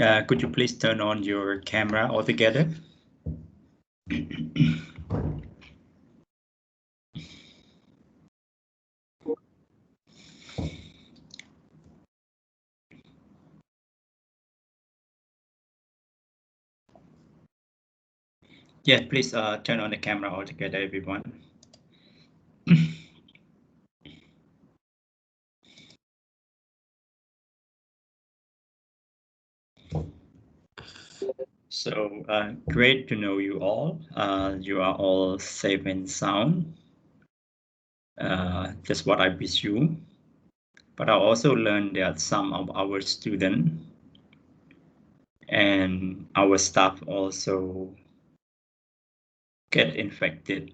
Could you please turn on your camera altogether? Yes, please turn on the camera altogether, everyone. So great to know you all. You are all safe and sound. That's what I presume. But I also learned that some of our students and our staff also get infected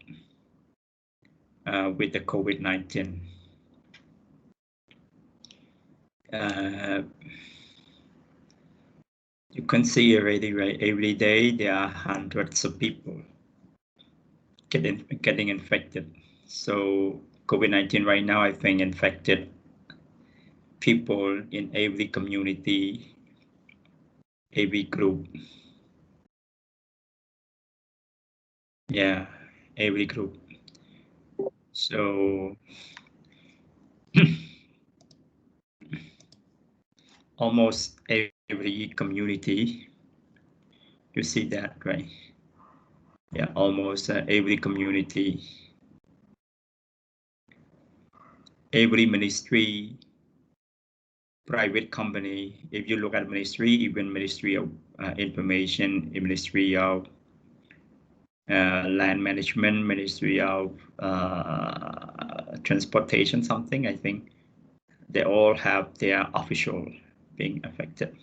with the COVID-19. You can see already, right? Every day there are hundreds of people getting infected. So COVID-19 right now, I think, infected people in every community, every group. Yeah, every group. So almost every community, you see that, right? Yeah, almost every community, every ministry, private company. If you look at ministry, even Ministry of Information, Ministry of Land Management, Ministry of Transportation, something, I think, they all have their official being affected.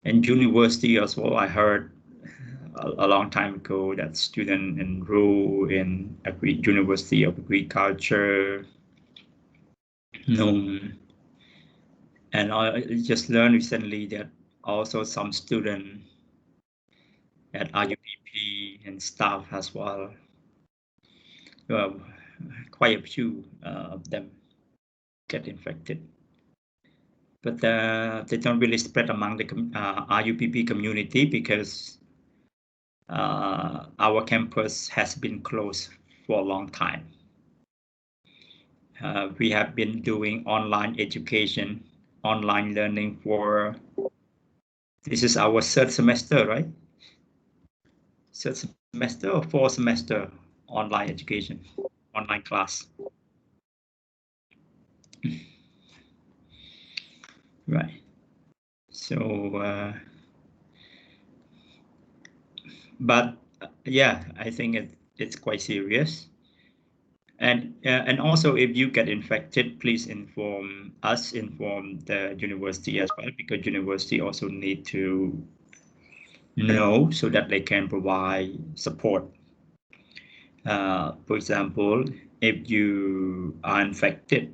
And university as well, I heard a long time ago that students enroll in University of Agriculture. And I just learned recently that also some students at IUPP and staff as well, quite a few of them get infected. But they don't really spread among the IUPP community because our campus has been closed for a long time. We have been doing online education, online learning for, this is our third semester, right? Third semester or fourth semester online education, online class. Right. So, but yeah, I think it's quite serious. And also, if you get infected, please inform us, inform the university as well, because university also need to know so that they can provide support. For example, if you are infected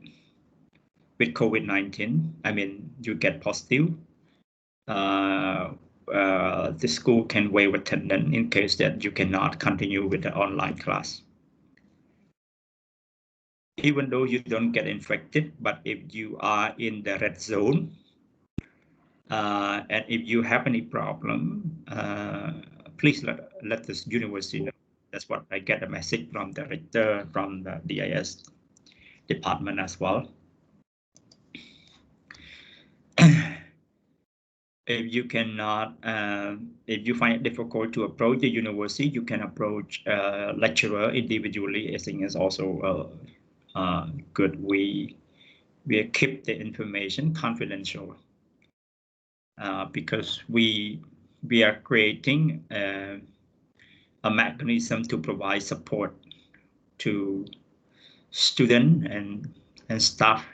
with COVID-19, I mean, you get positive, the school can waive attendance in case that you cannot continue with the online class. Even though you don't get infected, but if you are in the red zone, and if you have any problem, please let this university know. That's what I get a message from the rector, from the DIS department as well. If you cannot, if you find it difficult to approach the university, you can approach a lecturer individually. I think is also good. We keep the information confidential because we are creating a mechanism to provide support to students and staff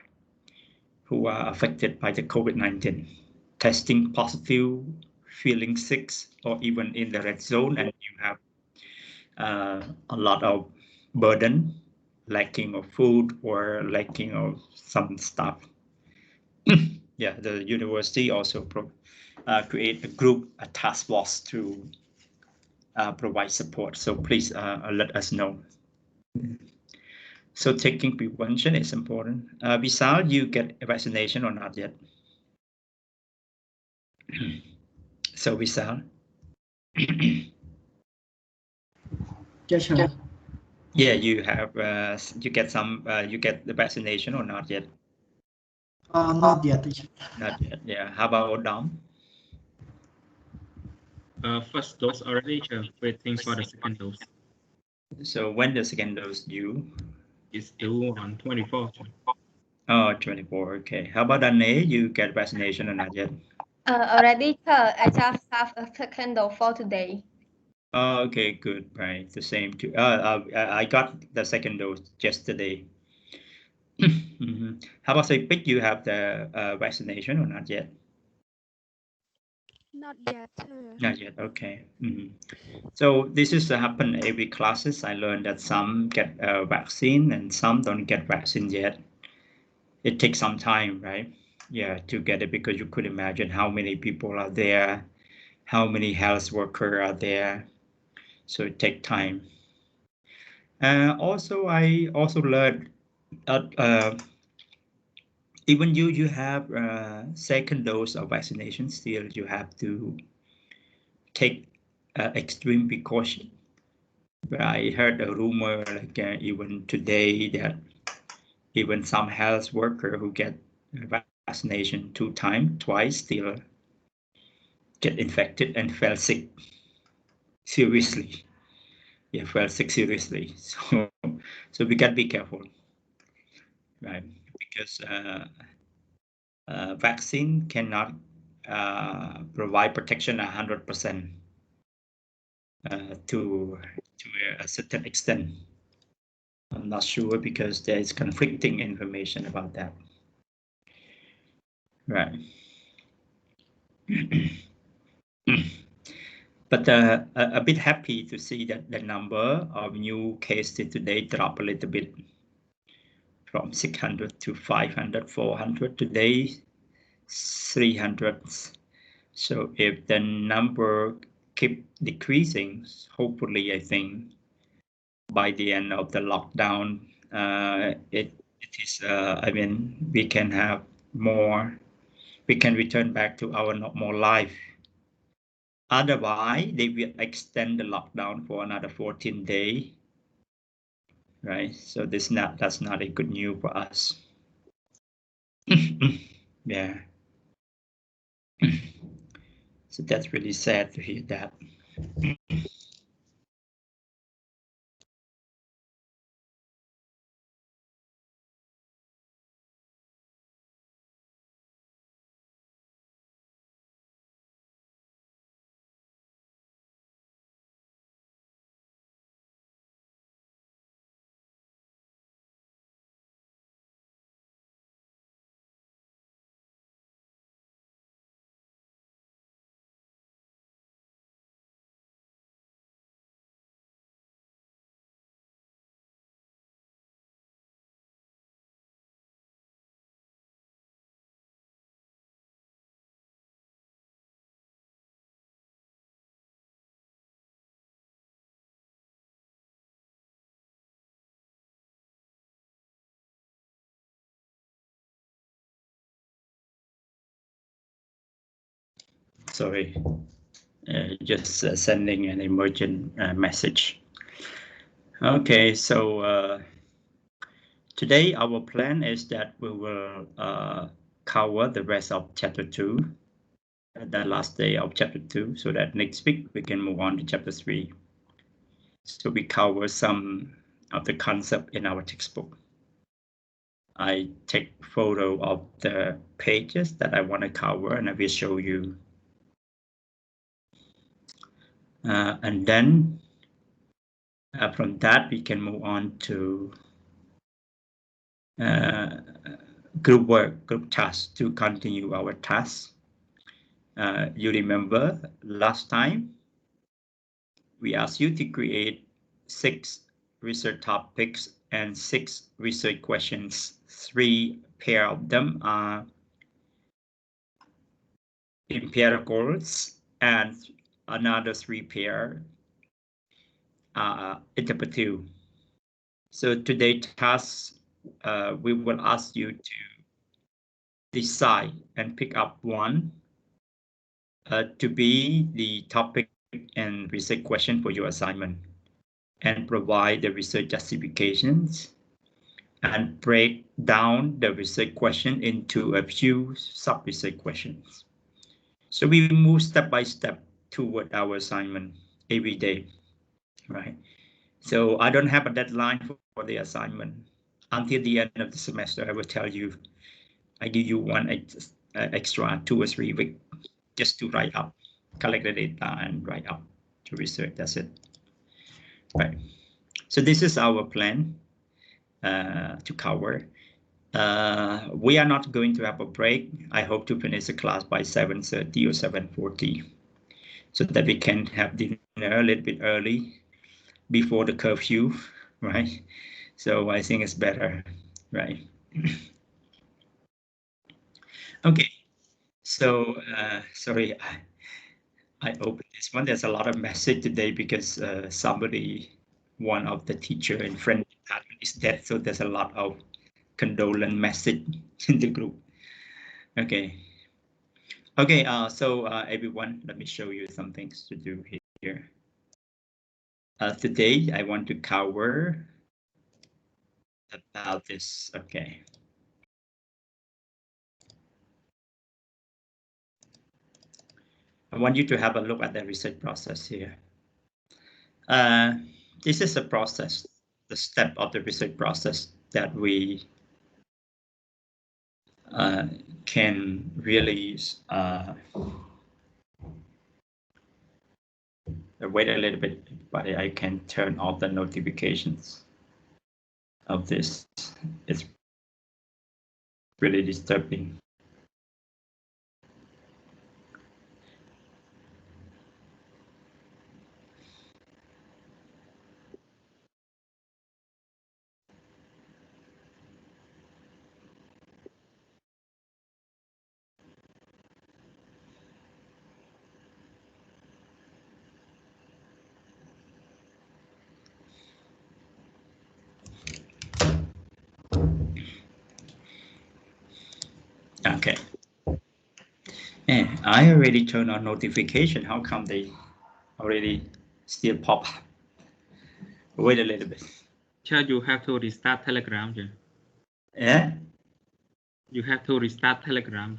who are affected by the COVID-19, testing positive, feeling sick, or even in the red zone, and you have a lot of burden, lacking of food or lacking of some stuff. Yeah, the university also create a group, a task force to provide support. So please let us know. So taking prevention is important. Vishal, you get a vaccination or not yet? So Vishal. Yes, sir. Yeah, you have you get some you get the vaccination or not yet? Not yet, teacher. Not yet. Yeah. How about Dom? First dose already, teacher. Waiting for the second dose. So when the second dose due? It's due on 24th. Oh, 24. Okay. How about Ane? You get vaccination or not yet? Already, sir. I just have a second dose for today. Oh, okay, good. Right. The same too. I got the second dose yesterday. Mhm. How about say, Pick, you have the vaccination or not yet? Not yet, sir. Not yet. Okay. So this is happen every classes. I learned that some get vaccine and some don't get vaccine yet. It takes some time, right? Yeah, to get it because you could imagine how many people are there, how many health workers are there. So it takes time. Also, I also learned even you have second dose of vaccination, still you have to take extreme precaution. But I heard a rumor like even today that even some health worker who get vaccination twice, still get infected and fell sick seriously. Yeah, fell sick seriously. So we gotta be careful, right? Because vaccine cannot provide protection 100% to a certain extent. I'm not sure because there is conflicting information about that. Right. But a bit happy to see that the number of new cases today drop a little bit from 600 to 500, 400 today, 300. So if the number keep decreasing, hopefully, I think by the end of the lockdown, it is. I mean, we can have more. We can return back to our normal life. Otherwise, they will extend the lockdown for another 14 days, right? So that's not a good news for us. Yeah. So that's really sad to hear that. Sorry, just sending an emergent message. Okay, so today our plan is that we will cover the rest of chapter 2, the last day of chapter 2, so that next week we can move on to chapter 3. So we cover some of the concept in our textbook. I take photo of the pages that I want to cover and I will show you. And then from that we can move on to group work, group tasks to continue our tasks. You remember last time we asked you to create 6 research topics and 6 research questions. 3 pair of them are empiricals and another 3 pair are interpretive. So today task, we will ask you to decide and pick up one to be the topic and research question for your assignment, and provide the research justifications, and break down the research question into a few sub-research questions. So we move step by step toward our assignment every day, right? So I don't have a deadline for the assignment. Until the end of the semester, I will tell you, I give you one extra 2 or 3 weeks just to write up, collect the data and write up to research. That's it. Right. So this is our plan to cover. We are not going to have a break. I hope to finish the class by 7:30 or 7:40 so that we can have dinner a little bit early before the curfew, right? So I think it's better, right? Okay, so sorry, I opened this one. There's a lot of message today because one of the teacher in French department is dead, so there's a lot of condolence message in the group. Okay. Okay, so everyone, let me show you some things to do here. Today, I want to cover about this. Okay. I want you to have a look at the research process here. This is a process, the step of the research process that we can really wait a little bit, but I can turn off the notifications of this. It's really disturbing. Okay. And I already turned on notification. How come they already still pop up? Wait a little bit. Sure, you have to restart Telegram. Yeah. You have to restart Telegram.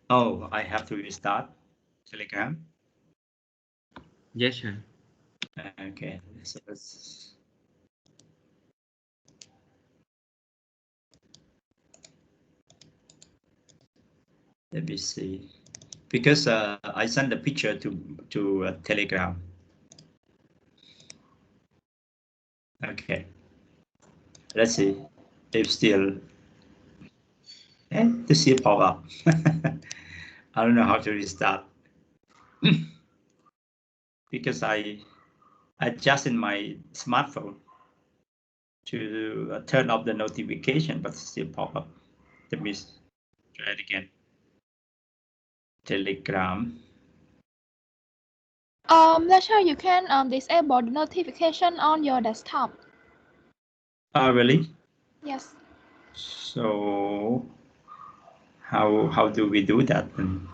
Oh, I have to restart Telegram. Yes, sir. Okay. So let's. Let me see. Because I sent the picture to Telegram. Okay. Let's see if still. This still pop up. I don't know how to restart because I adjust in my smartphone to turn off the notification, but still pop up. Let me try it again. Telegram. Later you can disable the notification on your desktop. Oh, really? Yes. So how do we do that then?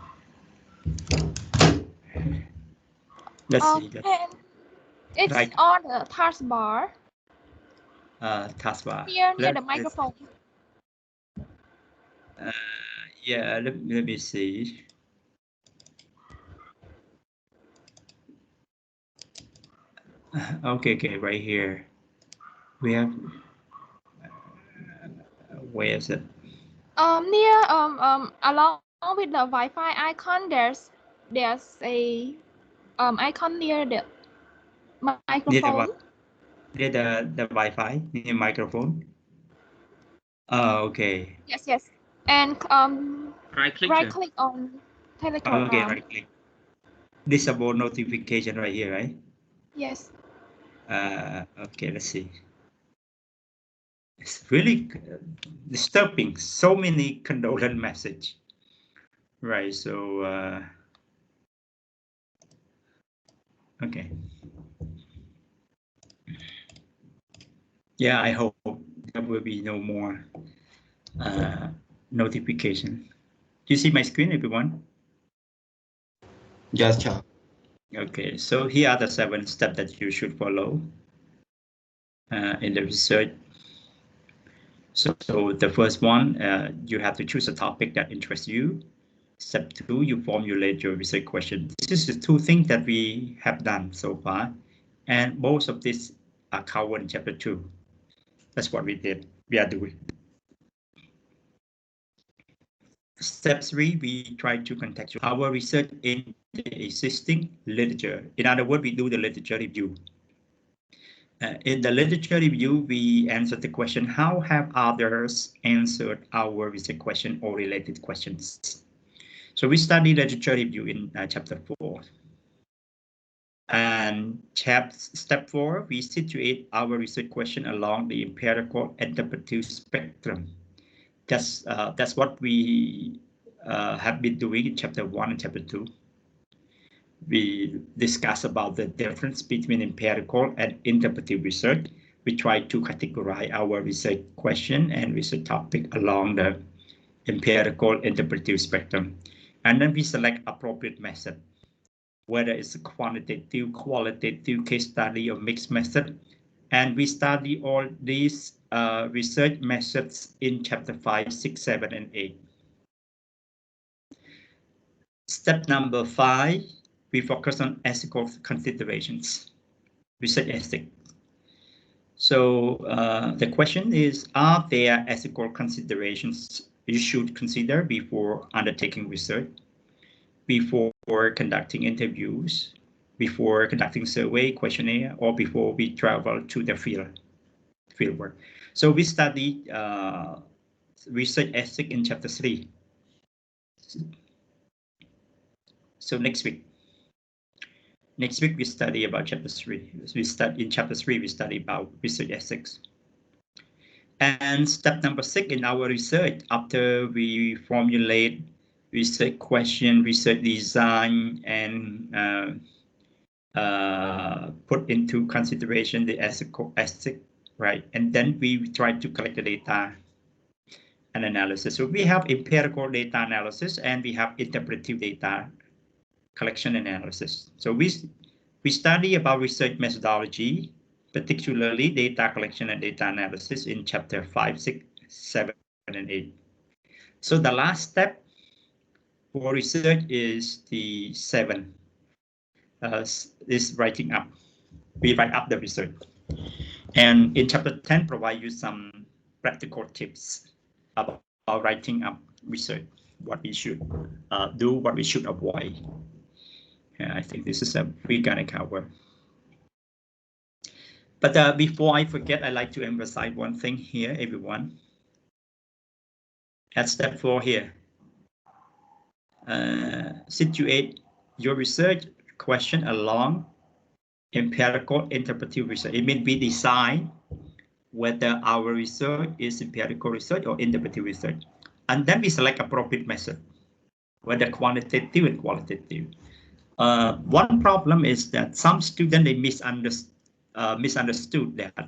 Let's see. It's Right. on the taskbar. Taskbar. Near the microphone. Yeah, let me see. Okay, right here. We have. Where is it? Near along with the Wi-Fi icon, there's a icon near the microphone. Near the Wi-Fi, near microphone. Oh, okay. Yes. And Right click. right click on Telegram. Okay, right click. Disable notification right here, right? Yes. Okay, let's see. It's really disturbing. So many condolence message. Right. So okay. Yeah, I hope there will be no more notification. Do you see my screen, everyone? Yes, sir. Okay, so here are the 7 steps that you should follow in the research. So the first one, you have to choose a topic that interests you. Step 2, you formulate your research question. This is the 2 things that we have done so far, and most of this are covered in chapter 2. That's what we did. We are doing. Step 3, we try to contextualize our research in the existing literature. In other words, we do the literature review. In the literature review, we answer the question, how have others answered our research question or related questions? So we study literature review in chapter 4. And step 4, we situate our research question along the empirical interpretive spectrum. That's what we have been doing in chapter 1 and chapter 2. We discuss about the difference between empirical and interpretive research. We try to categorize our research question and research topic along the empirical interpretive spectrum. And then we select appropriate method, whether it's a quantitative, qualitative, case study, or mixed method. And we study all these research methods in chapter 5, 6, 7, and 8. Step number 5, we focus on ethical considerations, research ethics. So the question is, are there ethical considerations you should consider before undertaking research, before conducting interviews, before conducting survey, questionnaire, or before we travel to the field work? So we study research ethics in chapter 3. So next week we study about chapter 3. In chapter 3 we study about research ethics. And step number 6 in our research, after we formulate research question, research design, and put into consideration the ethics, right? And then we try to collect the data and analysis. So we have empirical data analysis and we have interpretive data collection and analysis. So we study about research methodology, particularly data collection and data analysis in chapter 5, 6, 7, and 8. So the last step for research is the 7, is writing up. We write up the research. And in chapter 10, provide you some practical tips about writing up research, what we should do, what we should avoid. I think this is we're gonna cover. But before I forget, I'd like to emphasize one thing here, everyone. At step 4 here, situate your research question along empirical interpretive research. It means we decide whether our research is empirical research or interpretive research. And then we select appropriate method, whether quantitative and qualitative. One problem is that some students, they misunderstood that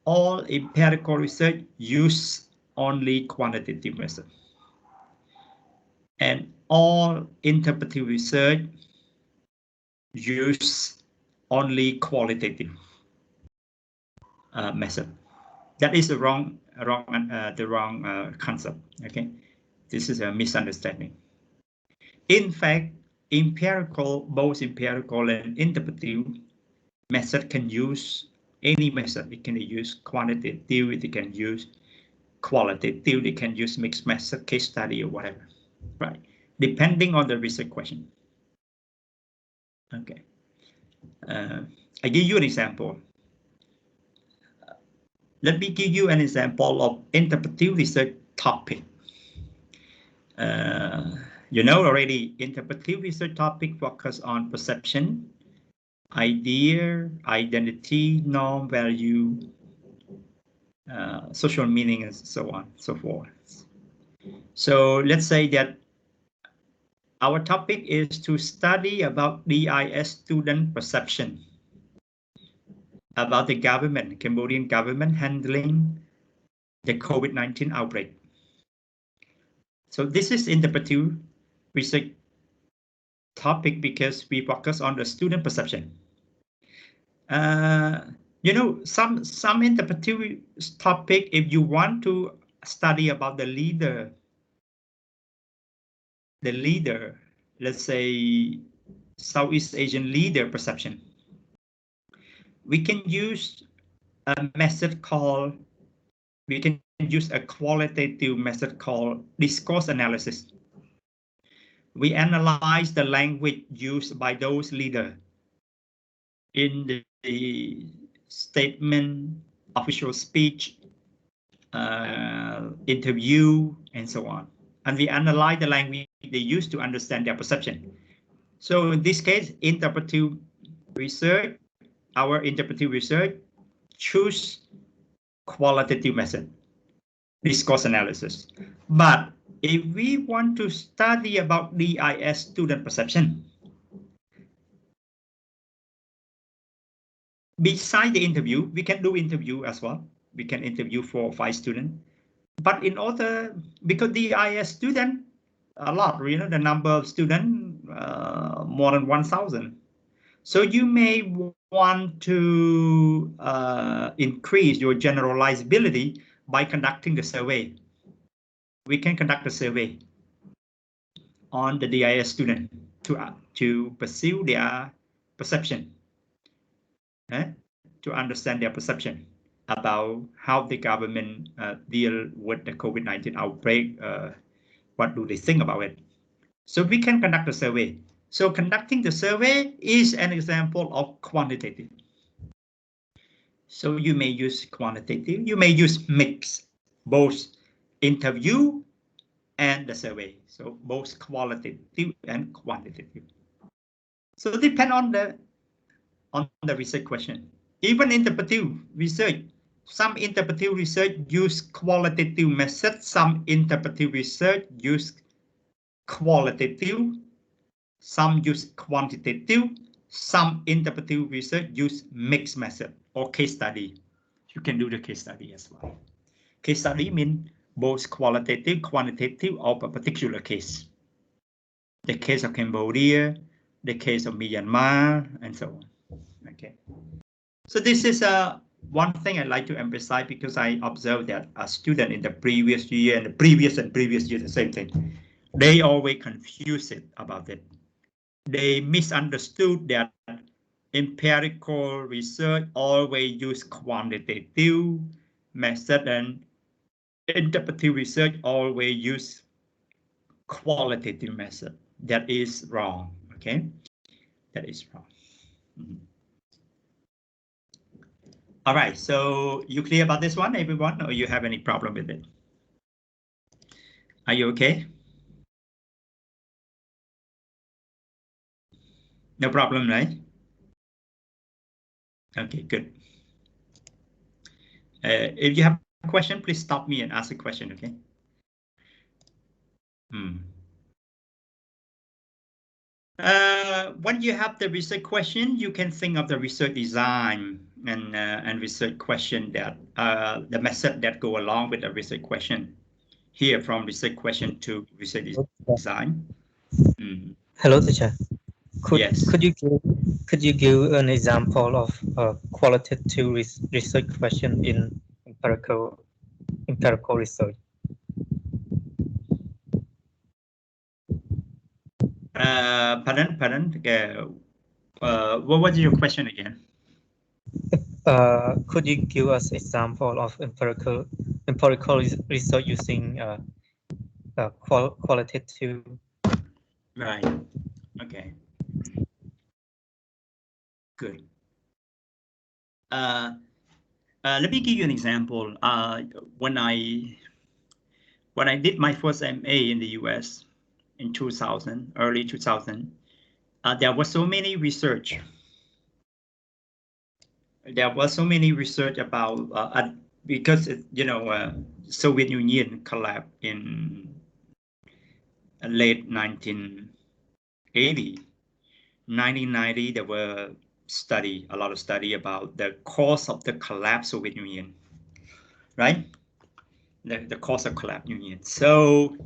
all empirical research use only quantitative method, and all interpretive research use only qualitative method. That is the wrong concept. Okay, this is a misunderstanding. In fact, both empirical and interpretive method can use any method. It can use quantitative, it can use qualitative, it can use mixed method, case study, or whatever, right? Depending on the research question. Okay. I give you an example. Let me give you an example of interpretive research topic. You know already, interpretive research topic focus on perception, idea, identity, norm, value, social meaning, and so on, so forth. So let's say that our topic is to study about DIS student perception about the government, Cambodian government handling the COVID-19 outbreak. So this is interpretive research topic because we focus on the student perception. You know, some interpretive topic, if you want to study about the leader, let's say Southeast Asian leader perception, we can use a method called, we can use a qualitative method called discourse analysis. We analyze the language used by those leaders in the statement, official speech, interview, and so on. And we analyze the language they use to understand their perception. So in this case, interpretive research, our interpretive research choose qualitative method, discourse analysis. But if we want to study about DIS student perception, beside the interview, we can do interview as well. We can interview 4 or 5 students. But in order, because DIS student, a lot, you know, the number of students, more than 1,000. So you may want to increase your generalizability by conducting the survey. We can conduct a survey on the DIS student to pursue their perception, to understand their perception about how the government deal with the COVID-19 outbreak. What do they think about it? So we can conduct a survey. So conducting the survey is an example of quantitative. So you may use quantitative, you may use mix, both interview and the survey. So both qualitative and quantitative. So depend on the research question. Even interpretive research, some interpretive research use qualitative methods, some interpretive research use qualitative, some use quantitative, some interpretive research use mixed method or case study. You can do the case study as well. Case study means both qualitative, quantitative of a particular case. The case of Cambodia, the case of Myanmar, and so on. Okay. So this is one thing I'd like to emphasize, because I observed that a student in the previous year and the previous year, the same thing. They always confuse it about it. They misunderstood that empirical research always use quantitative method and interpretive research always use qualitative method. That is wrong. Okay, that is wrong. All right, so you clear about this one, everyone, or you have any problem with it? Are you okay? No problem, right? Okay, good. If you have a question, please stop me and ask a question, okay? When you have the research question, you can think of the research design and research question that the method that go along with the research question. Here, from research question to research design. Hello, teacher. Yes. Could you give an example of a qualitative research question in empirical research? Pardon. What was your question again? Could you give us example of empirical research using qualitative? Right. Okay. Good. Let me give you an example. When I did my first MA in the US in 2000, early 2000, there was so many research. There was so many research about because Soviet Union collapsed in late 1980. 1990, there were a lot of study about the cause of the collapse of Soviet Union, right? The cause of collapse Union. So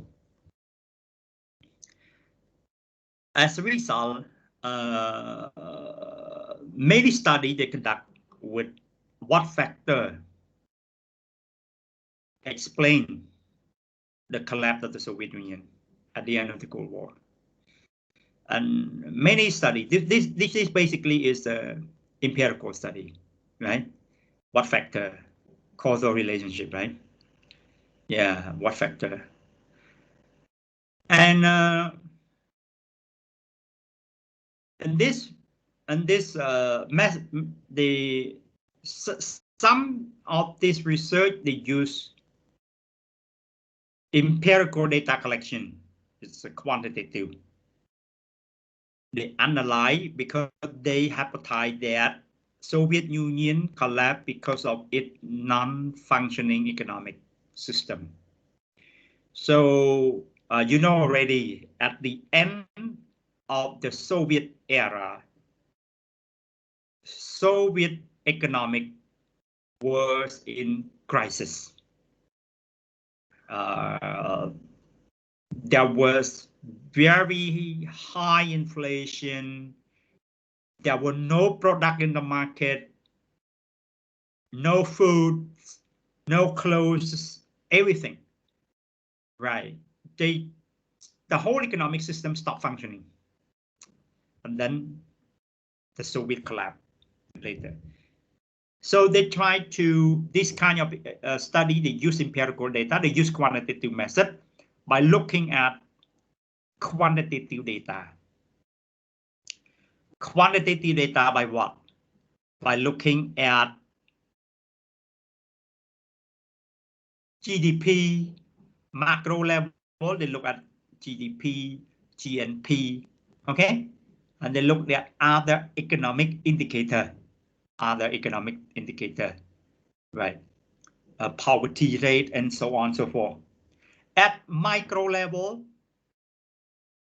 As a result, many studies they conduct with what factor explain the collapse of the Soviet Union at the end of the Cold War. And many studies, this is basically is a empirical study, right? What factor, causal relationship, right? Yeah, what factor? And this some of this research they use empirical data collection. It's a quantitative. They analyze because they hypothesize that Soviet Union collapsed because of its non-functioning economic system. So you know already at the end of the Soviet era, Soviet economic was in crisis. There was very high inflation. There were no product in the market, no food, no clothes, everything. Right. The whole economic system stopped functioning. And then the Soviet collapsed later. So they tried to, this kind of study, they use empirical data, they use quantitative method by looking at quantitative data. Quantitative data by what? By looking at GDP, macro level, they look at GDP, GNP, okay? And they look at other economic indicator, right? Poverty rate and so on and so forth. At micro level,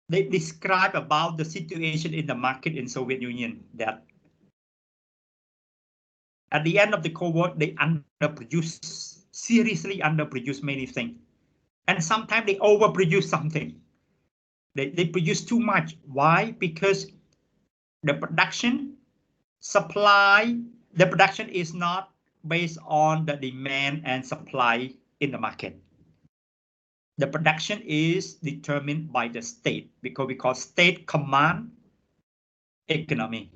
they describe about the situation in the market in Soviet Union that at the end of the Cold War, they underproduce, seriously underproduce many things. And sometimes they overproduce something. They produce too much. Why? Because the production is not based on the demand and supply in the market. The production is determined by the state because state command economy.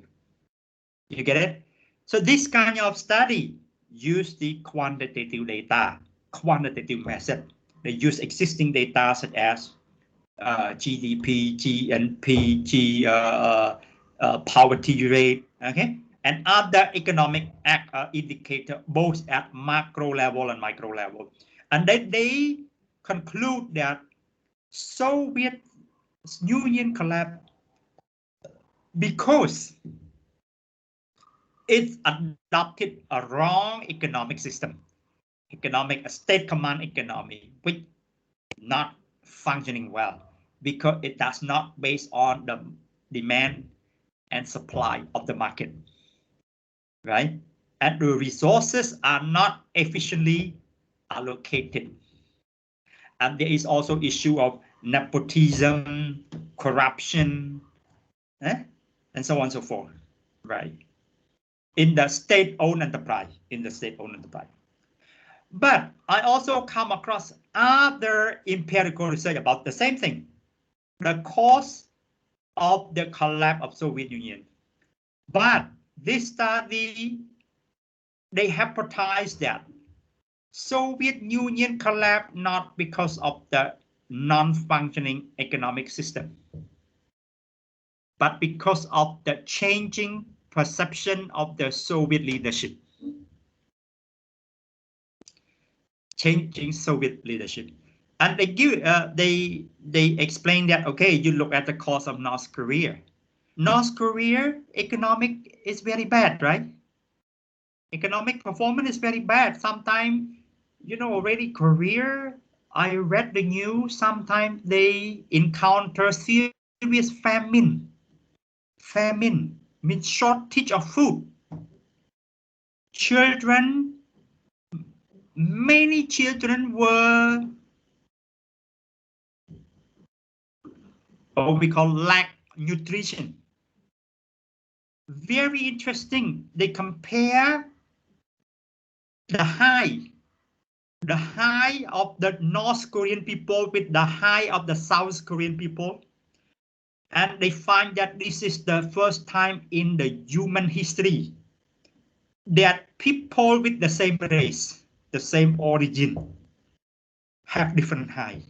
You get it? So this kind of study use the quantitative data, quantitative method. They use existing data such as GDP, GNP, poverty rate, okay, and other economic indicator both at macro level and micro level, and then they conclude that Soviet Union collapsed because it adopted a wrong economic system, economic state command economy, which not functioning well because it does not based on the demand and supply of the market, right? And the resources are not efficiently allocated. And there is also issue of nepotism, corruption, and so on and so forth, right? In the state-owned enterprise, But I also come across other empirical research about the same thing, the cause of the collapse of Soviet Union. But this study, they hypothesize that Soviet Union collapsed not because of the non-functioning economic system, but because of the changing perception of the Soviet leadership. Changing Soviet leadership. And they give they explain that, okay, you look at the cause of North Korea. North Korea economic is very bad, right? Economic performance is very bad. Sometimes, you know, already Korea, I read the news, sometimes they encounter serious famine. Famine means shortage of food. Children, many children were what we call lack nutrition. Very interesting. They compare the high of the North Korean people with the high of the South Korean people. And they find that this is the first time in the human history that people with the same race, the same origin, have different high.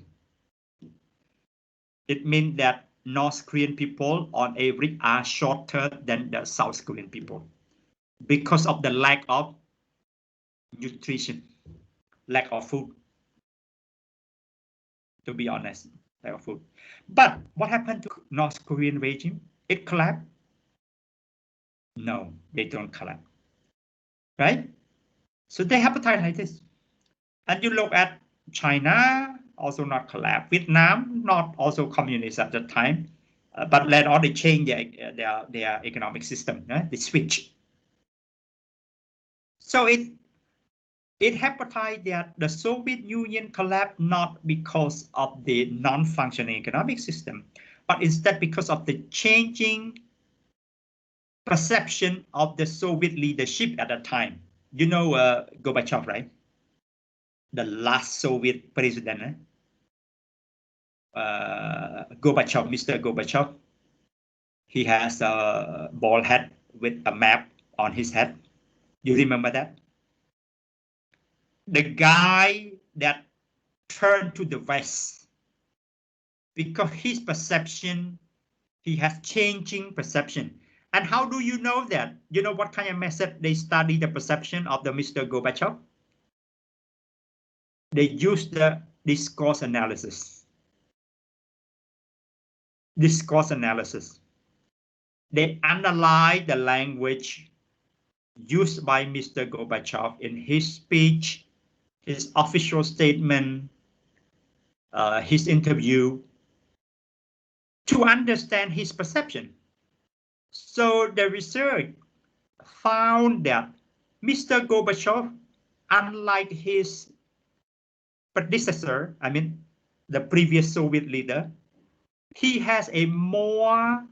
It means that North Korean people on average are shorter than the South Korean people because of the lack of nutrition, lack of food, to be honest, lack of food. But what happened to North Korean regime? It collapsed? No, they don't collapse, right? So they have a time like this. And you look at China, also not collapse. Vietnam, not also communist at the time. But later on, they change their economic system. They switch. So it happened that the Soviet Union collapsed not because of the non-functioning economic system, but instead because of the changing perception of the Soviet leadership at that time. You know Gorbachev, right? The last Soviet president. Gorbachev, Mr. Gorbachev. He has a bald head with a map on his head. You remember that? The guy that turned to the West because his perception, he has changing perception. And how do you know that? You know what kind of method they study the perception of the Mr. Gorbachev? They use the discourse analysis. Discourse analysis. They analyze the language used by Mr. Gorbachev in his speech, his official statement, his interview, to understand his perception. So the research found that Mr. Gorbachev, unlike his predecessor, I mean the previous Soviet leader, he has a more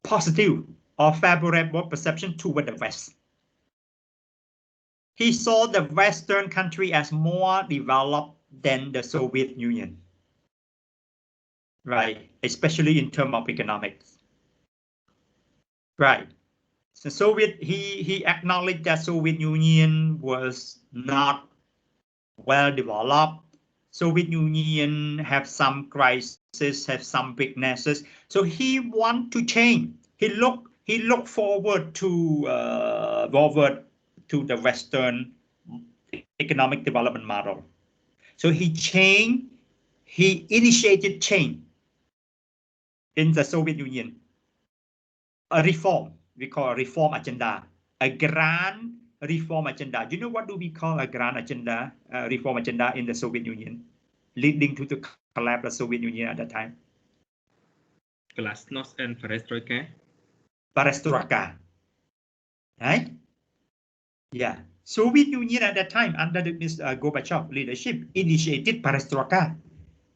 positive or favorable perception toward the West. He saw the Western country as more developed than the Soviet Union, right? Especially in terms of economics, right? So he acknowledged that Soviet Union was not well developed. Soviet Union have some crises, have some weaknesses. So he want to change. He look forward to the Western economic development model. So he initiated change in the Soviet Union. A reform, we call a reform agenda, a grand reform agenda. Do you know what do we call a grand agenda, reform agenda in the Soviet Union, leading to the collapse of the Soviet Union at that time? Glasnost and Perestroika. Perestroika, right? Yeah. Soviet Union at that time, under the Gorbachev leadership, initiated Perestroika.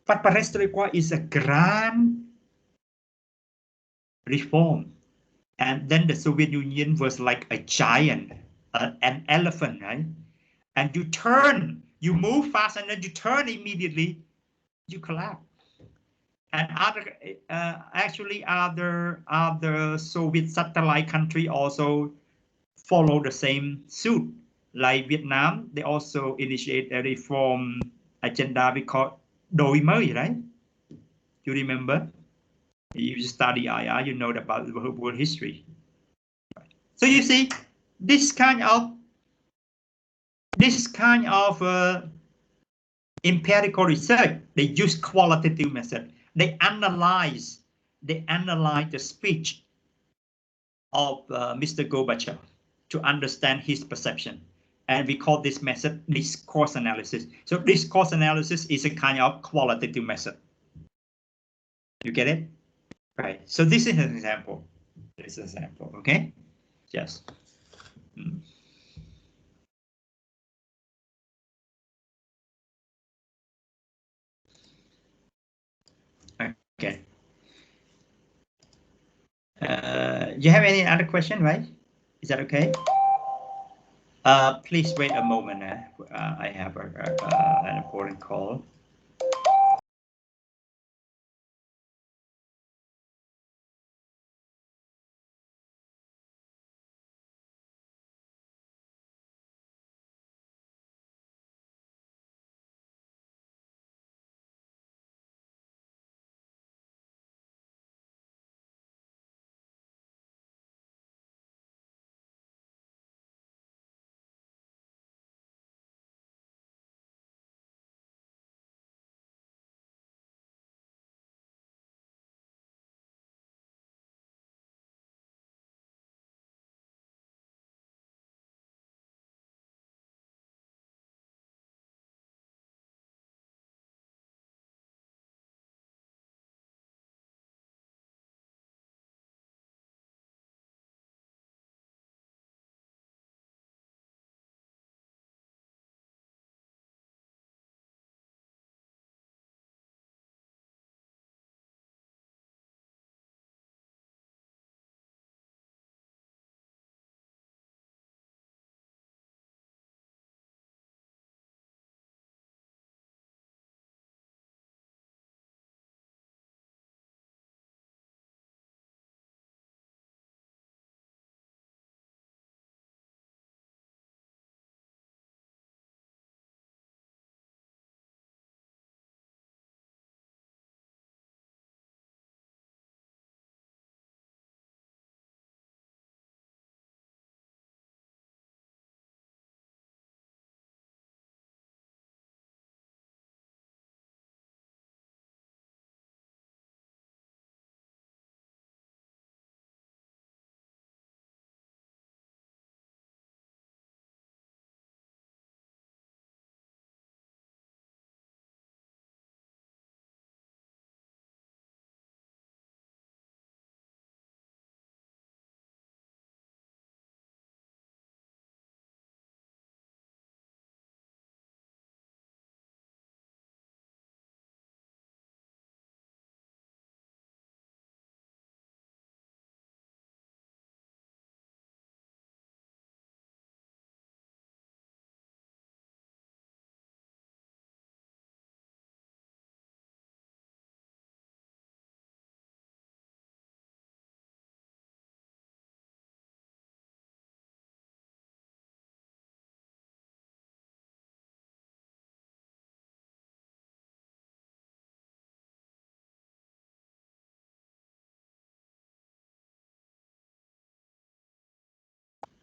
But Perestroika is a grand reform. And then the Soviet Union was like a giant, an elephant, right? And you move fast, and then you turn immediately, you collapse. And other Soviet satellite country also follow the same suit. Like Vietnam, they also initiate a reform agenda we call đổi mới, right? You remember? You study IR, you know about the world history. So you see, this kind of empirical research, they use qualitative method. They analyze the speech of Mr. Gorbachev to understand his perception. And we call this method discourse analysis. So discourse analysis is a kind of qualitative method. You get it? Right. So this is an example. This is an example, okay? Yes. Okay. you have any other question, right? Is that okay? Please wait a moment. I have an important call.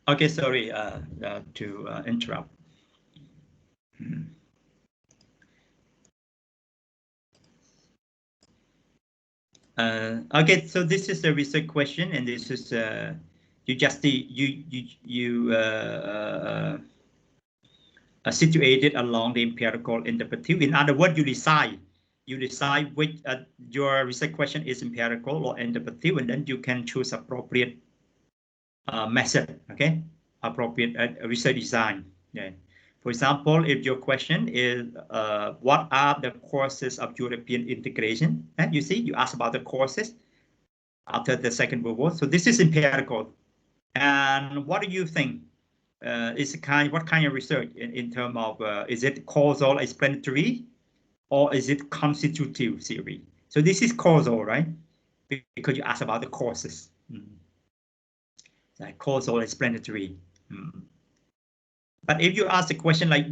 Okay, sorry to interrupt. Okay, so this is a research question, and this is you just situated along the empirical interpretive. In other words, you decide which your research question is empirical or interpretive, and then you can choose appropriate method. Okay, appropriate research design. Yeah. For example, if your question is what are the causes of European integration? And you see, you ask about the causes after the Second World War. So this is empirical. And what do you think? What kind of research in terms of is it causal explanatory or is it constitutive theory? So this is causal, right? Because you ask about the causes. Like causal explanatory. But if you ask a question like,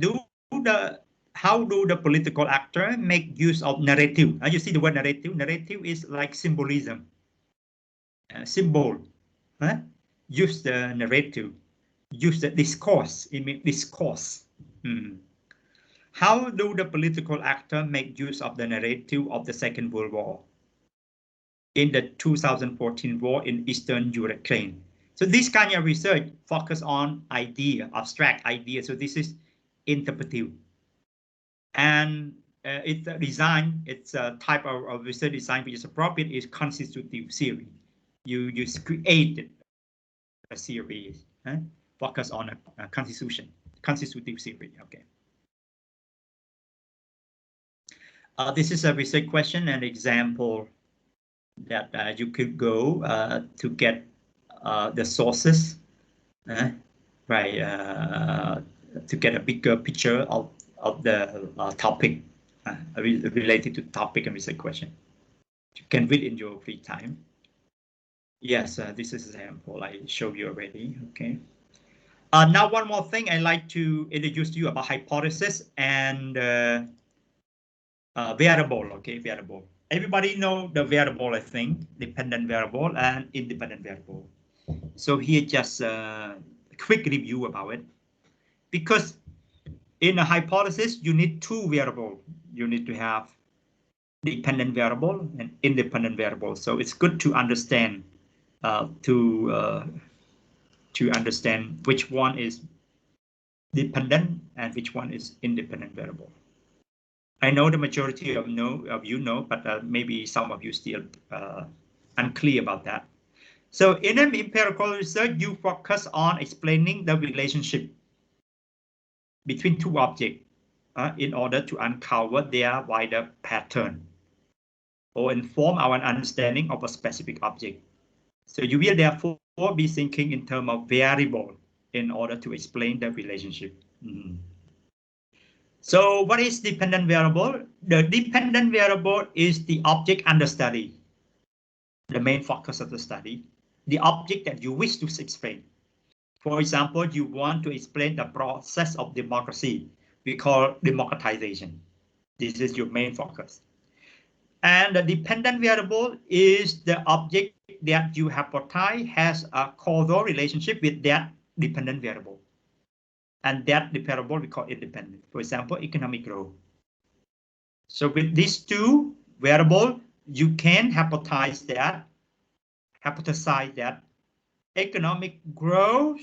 how do the political actor make use of narrative? You see the word narrative? Narrative is like symbolism. Symbol. Use the narrative. Use the discourse. It means discourse. How do the political actor make use of the narrative of the Second World War in the 2014 war in Eastern Ukraine? So this kind of research focus on abstract idea. So this is interpretive. And it's a design, it's a type of research design which is appropriate is constitutive theory. You create a series, focus on a constitutive theory. Okay. This is a research question and example that you could go to get the sources, right, to get a bigger picture of the topic related to topic and research question. You can read in your free time. Yes, this is an example I showed you already. Okay. Now, one more thing I'd like to introduce you about hypothesis and variable. Okay, variable. Everybody know the variable, I think, dependent variable and independent variable. So here just a quick review about it. Because in a hypothesis, you need two variables. You need to have dependent variable and independent variable. So it's good to understand to understand which one is dependent and which one is independent variable. I know the majority of you know, but maybe some of you still unclear about that. So in an empirical research, you focus on explaining the relationship between two objects in order to uncover their wider pattern or inform our understanding of a specific object. So you will therefore be thinking in terms of variable in order to explain the relationship. So what is dependent variable? The dependent variable is the object under study, the main focus of the study, the object that you wish to explain. For example, you want to explain the process of democracy. We call democratization. This is your main focus. And the dependent variable is the object that you hypothesize has a causal relationship with that dependent variable. And that variable we call independent. For example, economic growth. So with these two variables, you can hypothesize that economic growth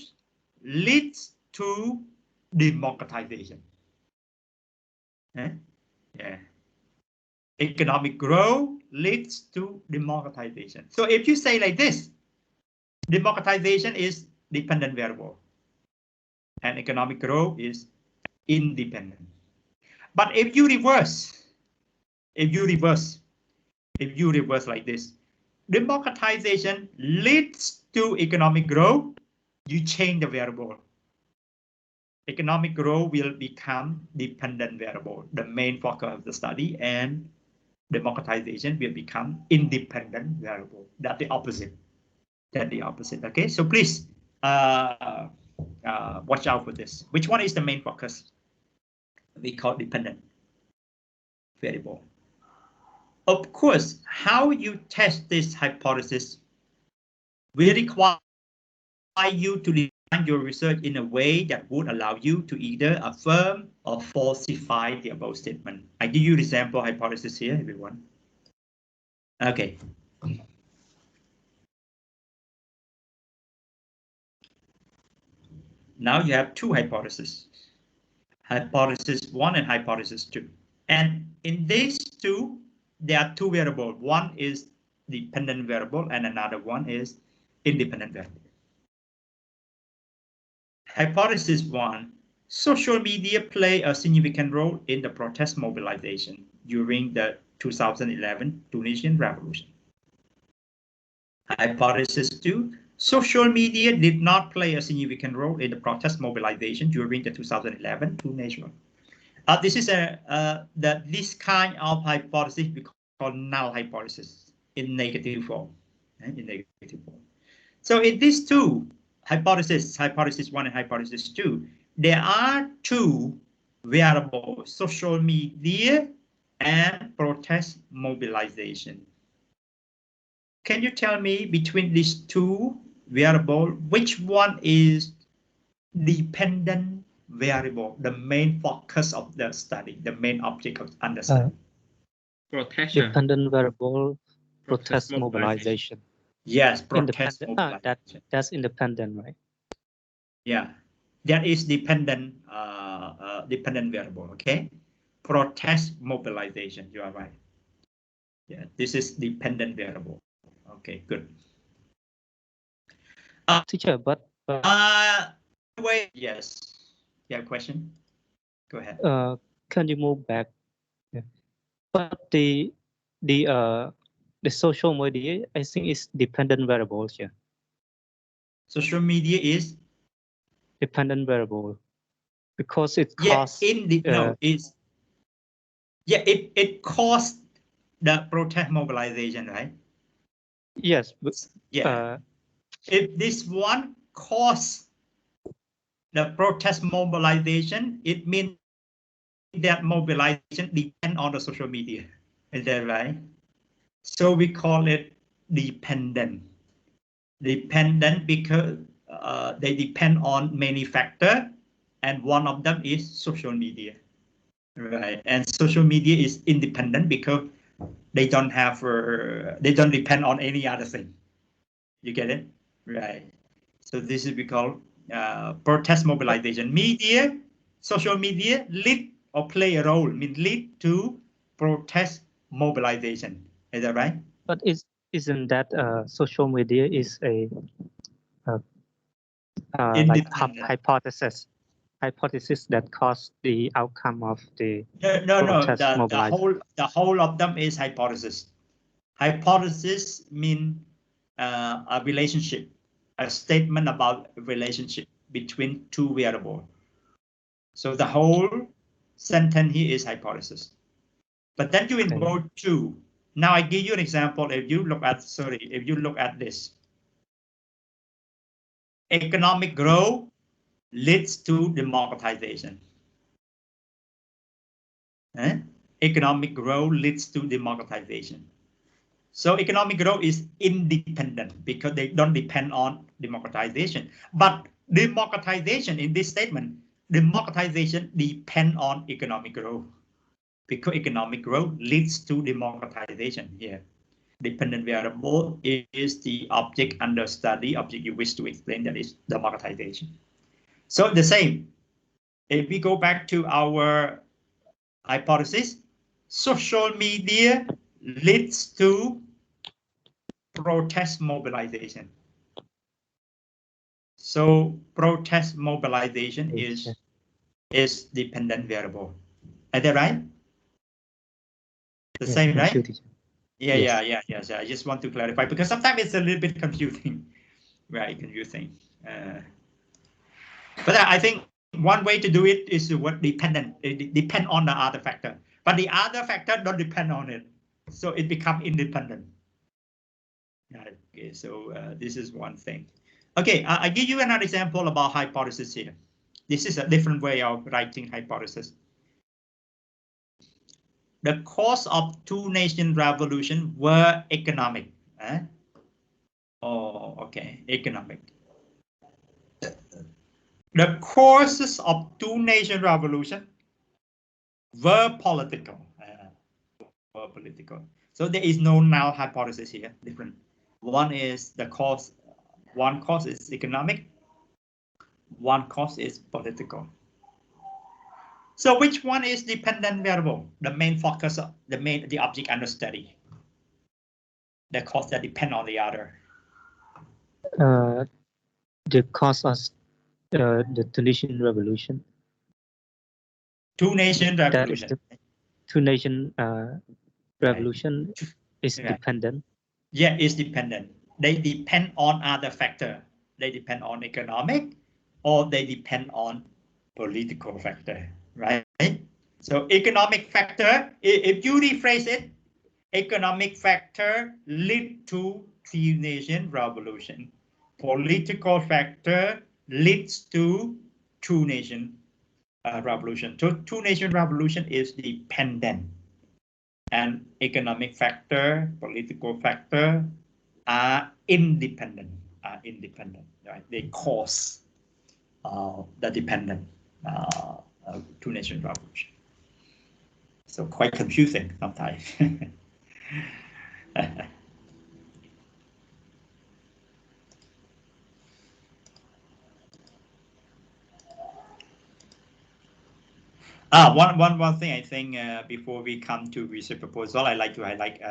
leads to democratization. Yeah. Economic growth leads to democratization. So if you say like this, democratization is dependent variable and economic growth is independent. But if you reverse like this, democratization leads to economic growth, you change the variable. Economic growth will become dependent variable, the main focus of the study, and democratization will become independent variable. That's the opposite. Okay, so please watch out for this. Which one is the main focus? We call dependent variable. Of course, how you test this hypothesis will require you to design your research in a way that would allow you to either affirm or falsify the above statement. I give you the sample hypothesis here, everyone. Okay. Now you have two hypotheses, hypothesis 1 and hypothesis 2. And in these two, there are two variables. One is dependent variable and another one is independent variable. Hypothesis 1, social media play a significant role in the protest mobilization during the 2011 Tunisian revolution. Hypothesis 2, social media did not play a significant role in the protest mobilization during the 2011 Tunisian. This is this kind of hypothesis we call null hypothesis in negative form. So in these two hypotheses, hypothesis 1 and hypothesis 2, there are two variables, social media and protest mobilization. Can you tell me between these two variables, which one is dependent variable, the main focus of the study, the main object of understanding? Protection. Dependent variable, protest mobilization. Yes, protest mobilization. That's independent, right? Yeah, that is dependent dependent variable. Okay, protest mobilization. You are right. Yeah, this is dependent variable. Okay, good. Teacher, but wait. Yes. You have a question? Go ahead. Can you move back? Yeah. But the social media, I think, is dependent variables here. Social media is dependent variable because it yeah costs. no it's yeah it caused the protest mobilization, right? Yes, but, Yeah. If this one caused the protest mobilization, it means that mobilization depend on the social media. Is that right? So we call it dependent. Dependent because they depend on many factors, and one of them is social media, right? And social media is independent because they don't have they don't depend on any other thing. You get it, right? So this is we call protest mobilization. Media, social media lead or play a role, mean lead to protest mobilization. Is that right? but isn't that social media is a like Independent. hypothesis that cause the outcome of the No. protest The mobilization? whole of them is hypothesis. Hypothesis mean a relationship, a statement about a relationship between two variables. So the whole sentence here is hypothesis. But then you involve two. Now I give you an example. If you look at this, economic growth leads to democratization. Economic growth leads to democratization. So economic growth is independent because they don't depend on democratization. But democratization in this statement, democratization depend on economic growth because economic growth leads to democratization here. Dependent variable is the object under study, object you wish to explain, that is democratization. So the same, if we go back to our hypothesis, social media leads to protest mobilization. So protest mobilization is dependent variable. Is that right? The same, right? Yes. I just want to clarify because sometimes it's a little bit confusing, right? Confusing. But I think one way to do it is what dependent. It depend on the other factor, but the other factor don't depend on it, so it become independent. Okay, so this is one thing. Okay, I give you another example about hypothesis here. This is a different way of writing hypothesis. The cause of two-nation revolution were economic. Oh, okay, economic. The causes of two-nation revolution were political. So there is no null hypothesis here. Different. One is the cause. One cause is economic. One cause is political. So which one is dependent variable? The main focus, the object under study. The cause that depend on the other. The cause of the Tunisian revolution. Two-nation revolution. That is the two-nation revolution is dependent. Yeah, it's dependent. They depend on other factor. They depend on economic, or they depend on political factor, right? So economic factor, if you rephrase it, economic factor lead to two-nation revolution. Political factor leads to two-nation revolution. So two-nation revolution is dependent. And economic factor, political factor are independent. Right? They cause the dependent two-nation revolution. So quite confusing sometimes. One thing I think before we come to research proposal, I like to highlight.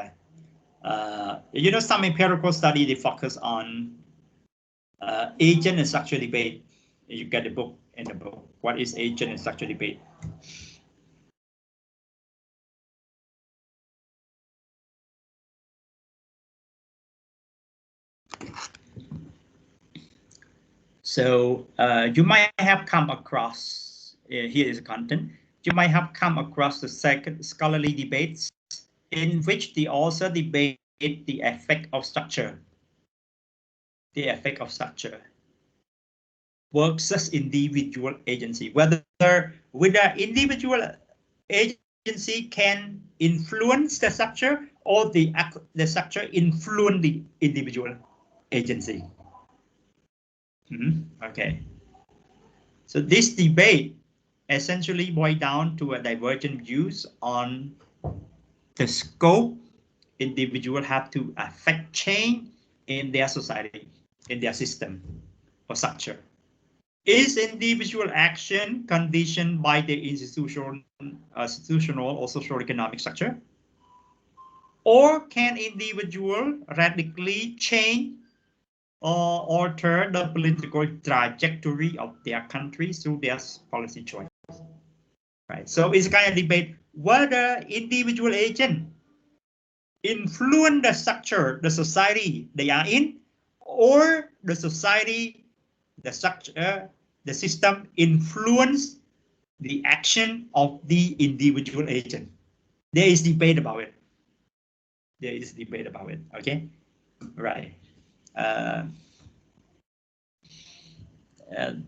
Some empirical study they focus on agent and structure debate. You get the book in the book. What is agent and structure debate? So you might have come across, here is the content, you might have come across the second scholarly debates in which the author debate the effect of structure. The effect of structure versus individual agency, whether individual agency can influence the structure or the structure influence the individual agency. Okay. So this debate essentially boils down to a divergent views on the scope individuals have to affect change in their society, in their system or structure. Is individual action conditioned by the institutional or social economic structure? Or can individual radically change or alter the political trajectory of their country through their policy choice? Right. So it's kind of debate whether individual agent influence the structure, the society they are in, or the society, the structure, the system influence the action of the individual agent. There is debate about it. There is debate about it. Okay, right. There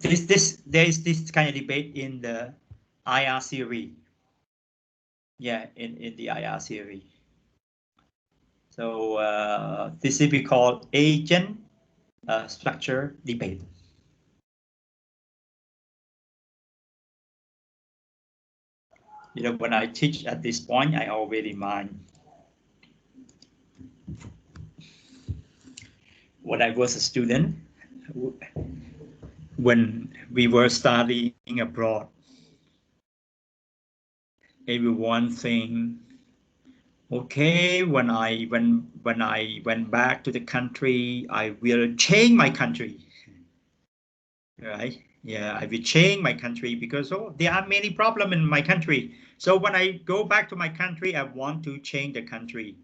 is this kind of debate in the IR theory. Yeah, in the IR theory. So this is we call agent structure debate. You know, when I teach at this point, I always remind when I was a student, when we were studying abroad, everyone think, okay, when I went back to the country, I will change my country, right? Yeah, I will change my country because there are many problems in my country. So when I go back to my country, I want to change the country.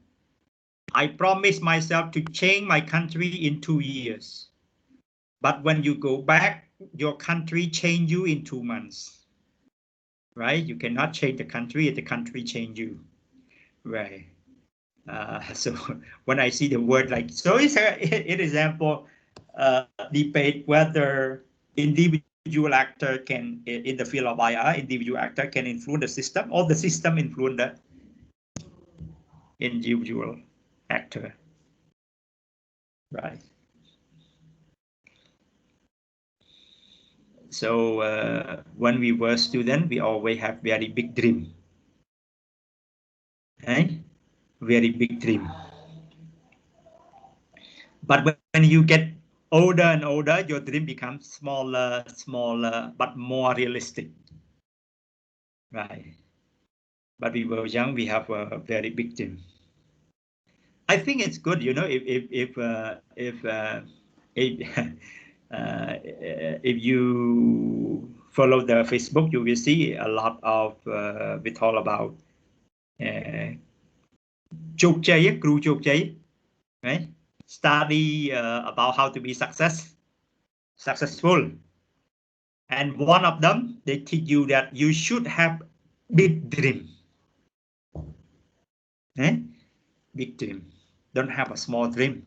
I promise myself to change my country in 2 years. But when you go back, your country change you in 2 months, right? You cannot change the country if the country change you, right? So when I see the word like, so it's an example debate whether individual actor can, in the field of IR, individual actor can influence the system or the system influence the individual actor, right? So when we were students, we always have very big dream, right? Very big dream. But when you get older and older, your dream becomes smaller, but more realistic, right? But we were young, we have a very big dream. I think it's good, you know, if if you follow the Facebook, you will see a lot of we talk about chục chay, crew chục chay, right? Study about how to be successful. And one of them, they teach you that you should have big dream. Big dream. Don't have a small dream.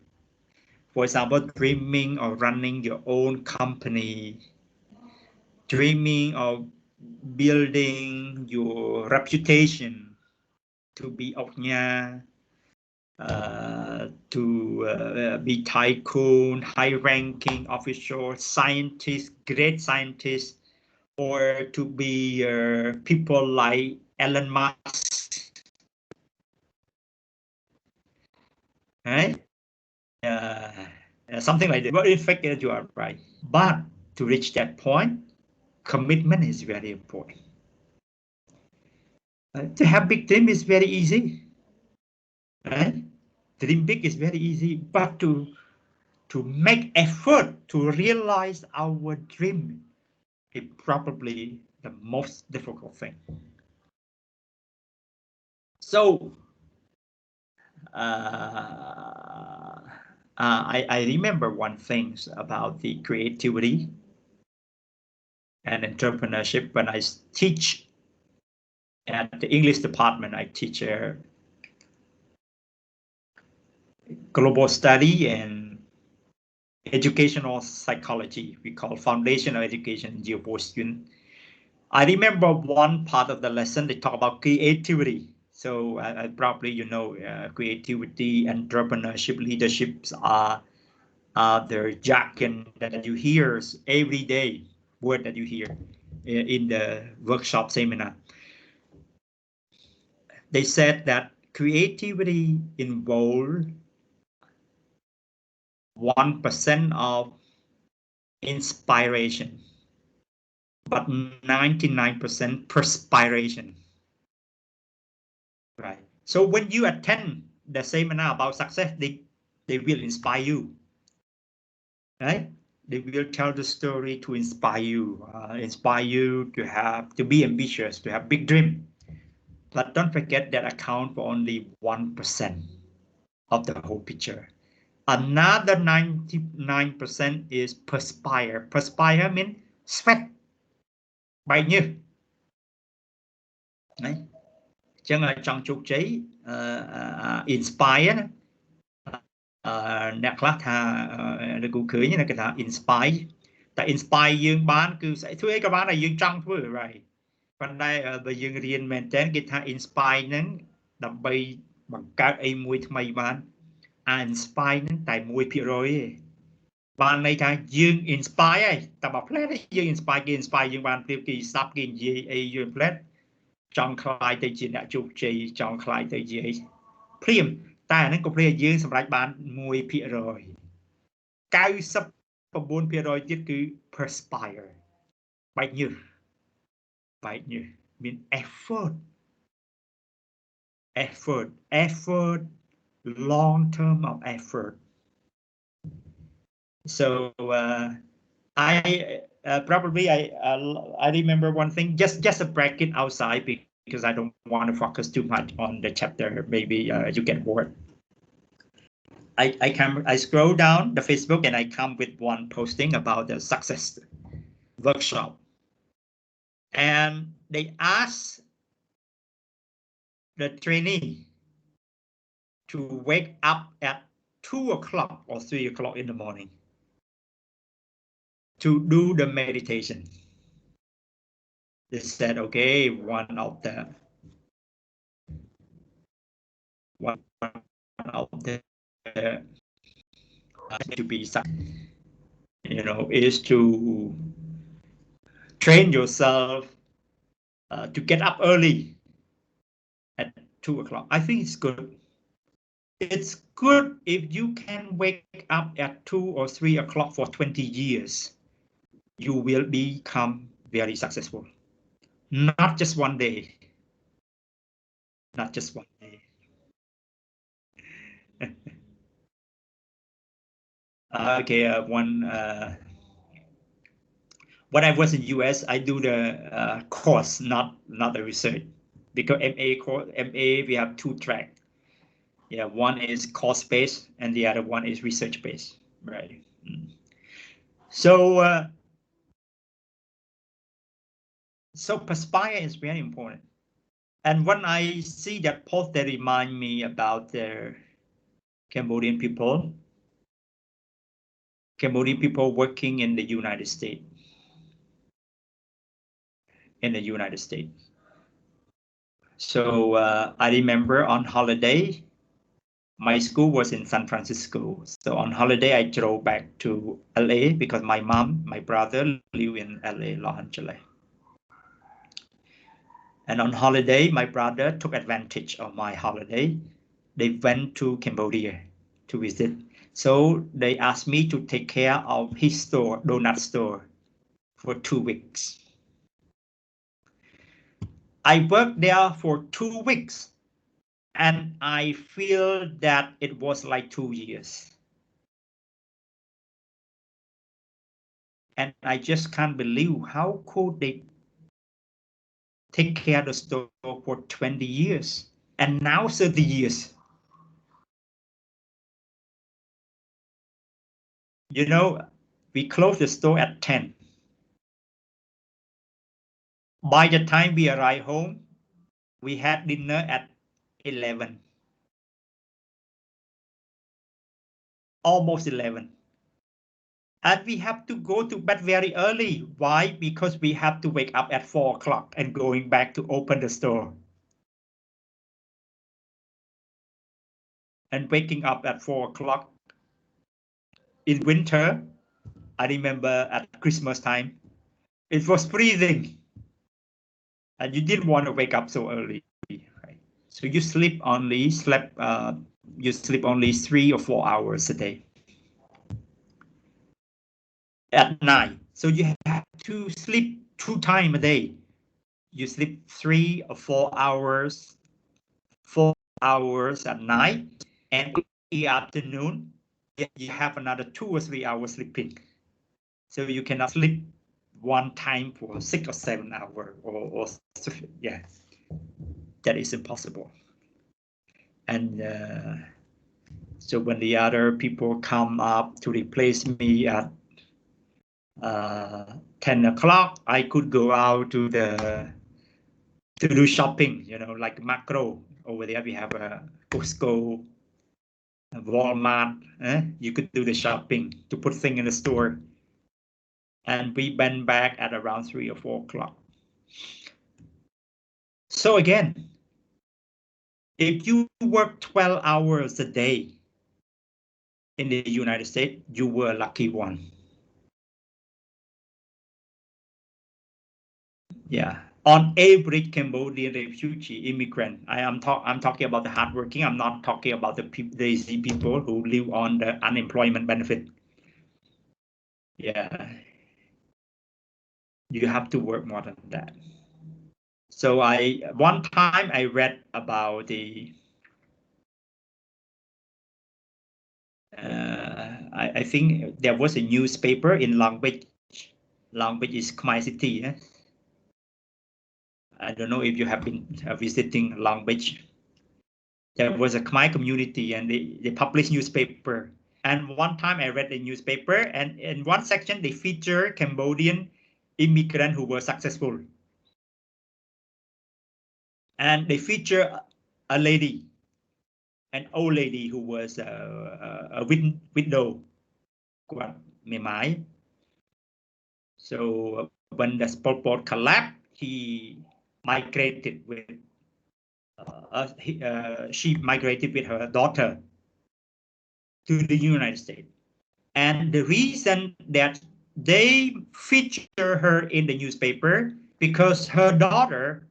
For example, dreaming of running your own company, dreaming of building your reputation to be Oknya, to be tycoon, high-ranking official, scientist, great scientist, or to be people like Elon Musk, right? Something like that. But in fact, you are right. But to reach that point, commitment is very important. To have big dream is very easy, right? Dream big is very easy, but to make effort to realize our dream is probably the most difficult thing. So I remember one thing about the creativity and entrepreneurship when I teach at the English department. I teach global study and educational psychology. We call foundational education GEO student. I remember one part of the lesson they talk about creativity. So probably creativity, entrepreneurship, leaderships are the jargon that you hear every day, word that you hear in the workshop seminar. They said that creativity involved 1% of inspiration, but 99% perspiration. Right. So when you attend the seminar about success, they will inspire you. Right? They will tell the story to inspire you to be ambitious, to have big dream. But don't forget that account for only 1% of the whole picture. Another 99% is perspire. Perspire means sweat. Bao nhiêu? Đấy. Chứ là trong chục chế inspireអ្នកខ្លះថានៅគូឃើញគេថា inspire តែ inspire យើងបានគឺស្អីធ្វើអីក៏បានតែយើងចង់ធ្វើ right ប៉ុន្តែបើយើងរៀនមែនតើគេថា inspire ហ្នឹងដើម្បីបង្កើតអីមួយថ្មីបានinspire ហ្នឹងតែ 1% ទេបានន័យថាយើង inspire ហើយតែបើផ្លែយើង inspire គេ inspire យើងបានព្រៀបគេស្ដាប់គេនិយាយអីយើងផ្លែចង់ខ្លាយទៅជាអ្នកជោគជ័យចង់ខ្លាយទៅជាអីព្រាមតែអាហ្នឹងក៏ព្រាយើងសម្រេចបាន 1% 99% ទៀតគឺ perspire បែកញើសមាន effort long term of effort. So I remember one thing, just a bracket outside because I don't want to focus too much on the chapter. Maybe you get bored. I scroll down the Facebook and I come with one posting about the success workshop, and they ask the trainee to wake up at 2 o'clock or 3 o'clock in the morning to do the meditation. They said, okay, one of the to be, is to train yourself to get up early at 2 o'clock. I think it's good. It's good if you can wake up at 2 or 3 o'clock for 20 years. You will become very successful. Not just one day. Not just one day. Okay, when I was in US, I do the course, not the research, because MA we have 2 tracks. Yeah, one is course based and the other one is research based, right? So perspire is very important. And when I see that post, they remind me about the Cambodian people working in the United States. So I remember on holiday, my school was in San Francisco. So on holiday, I drove back to LA because my brother live in LA, Los Angeles. And on holiday, my brother took advantage of my holiday. They went to Cambodia to visit. So they asked me to take care of his store, donut store, for 2 weeks. I worked there for 2 weeks, and I feel that it was like 2 years. And I just can't believe how could they take care of the store for 20 years and now 30 years. You know, we close the store at 10. By the time we arrive home, we had dinner at 11. Almost 11. And we have to go to bed very early. Why? Because we have to wake up at 4 o'clock and going back to open the store. And waking up at 4 o'clock in winter, I remember at Christmas time, it was freezing. And you didn't want to wake up so early. Right? So you sleep only 3 or 4 hours a day. At night. So you have to sleep 2 times a day. You sleep 3 or 4 hours, 4 hours at night, and in the afternoon, you have another 2 or 3 hours sleeping. So you cannot sleep one time for 6 or 7 hours, or yeah, that is impossible. And so when the other people come up to replace me at 10 o'clock, I could go out to do shopping, you know, like macro. Over there we have a Costco, a Walmart. You could do the shopping to put things in the store. And we went back at around 3 or 4 o'clock. So again, if you work 12 hours a day in the United States, you were a lucky one. Yeah. On average, Cambodian refugee immigrant, I'm talking about the hardworking. I'm not talking about the lazy people who live on the unemployment benefit. Yeah. You have to work more than that. So one time I read about the I think there was a newspaper in Long Beach. Long Beach is Khmer City. Eh? I don't know if you have been visiting Long Beach. There was a Khmer community and they published newspaper. And one time I read the newspaper, and in one section they feature Cambodian immigrants who were successful. And they feature a lady, an old lady who was a widow. So when the Pol Pot collapsed, he migrated with she migrated with her daughter to the United States. And the reason that they feature her in the newspaper because her daughter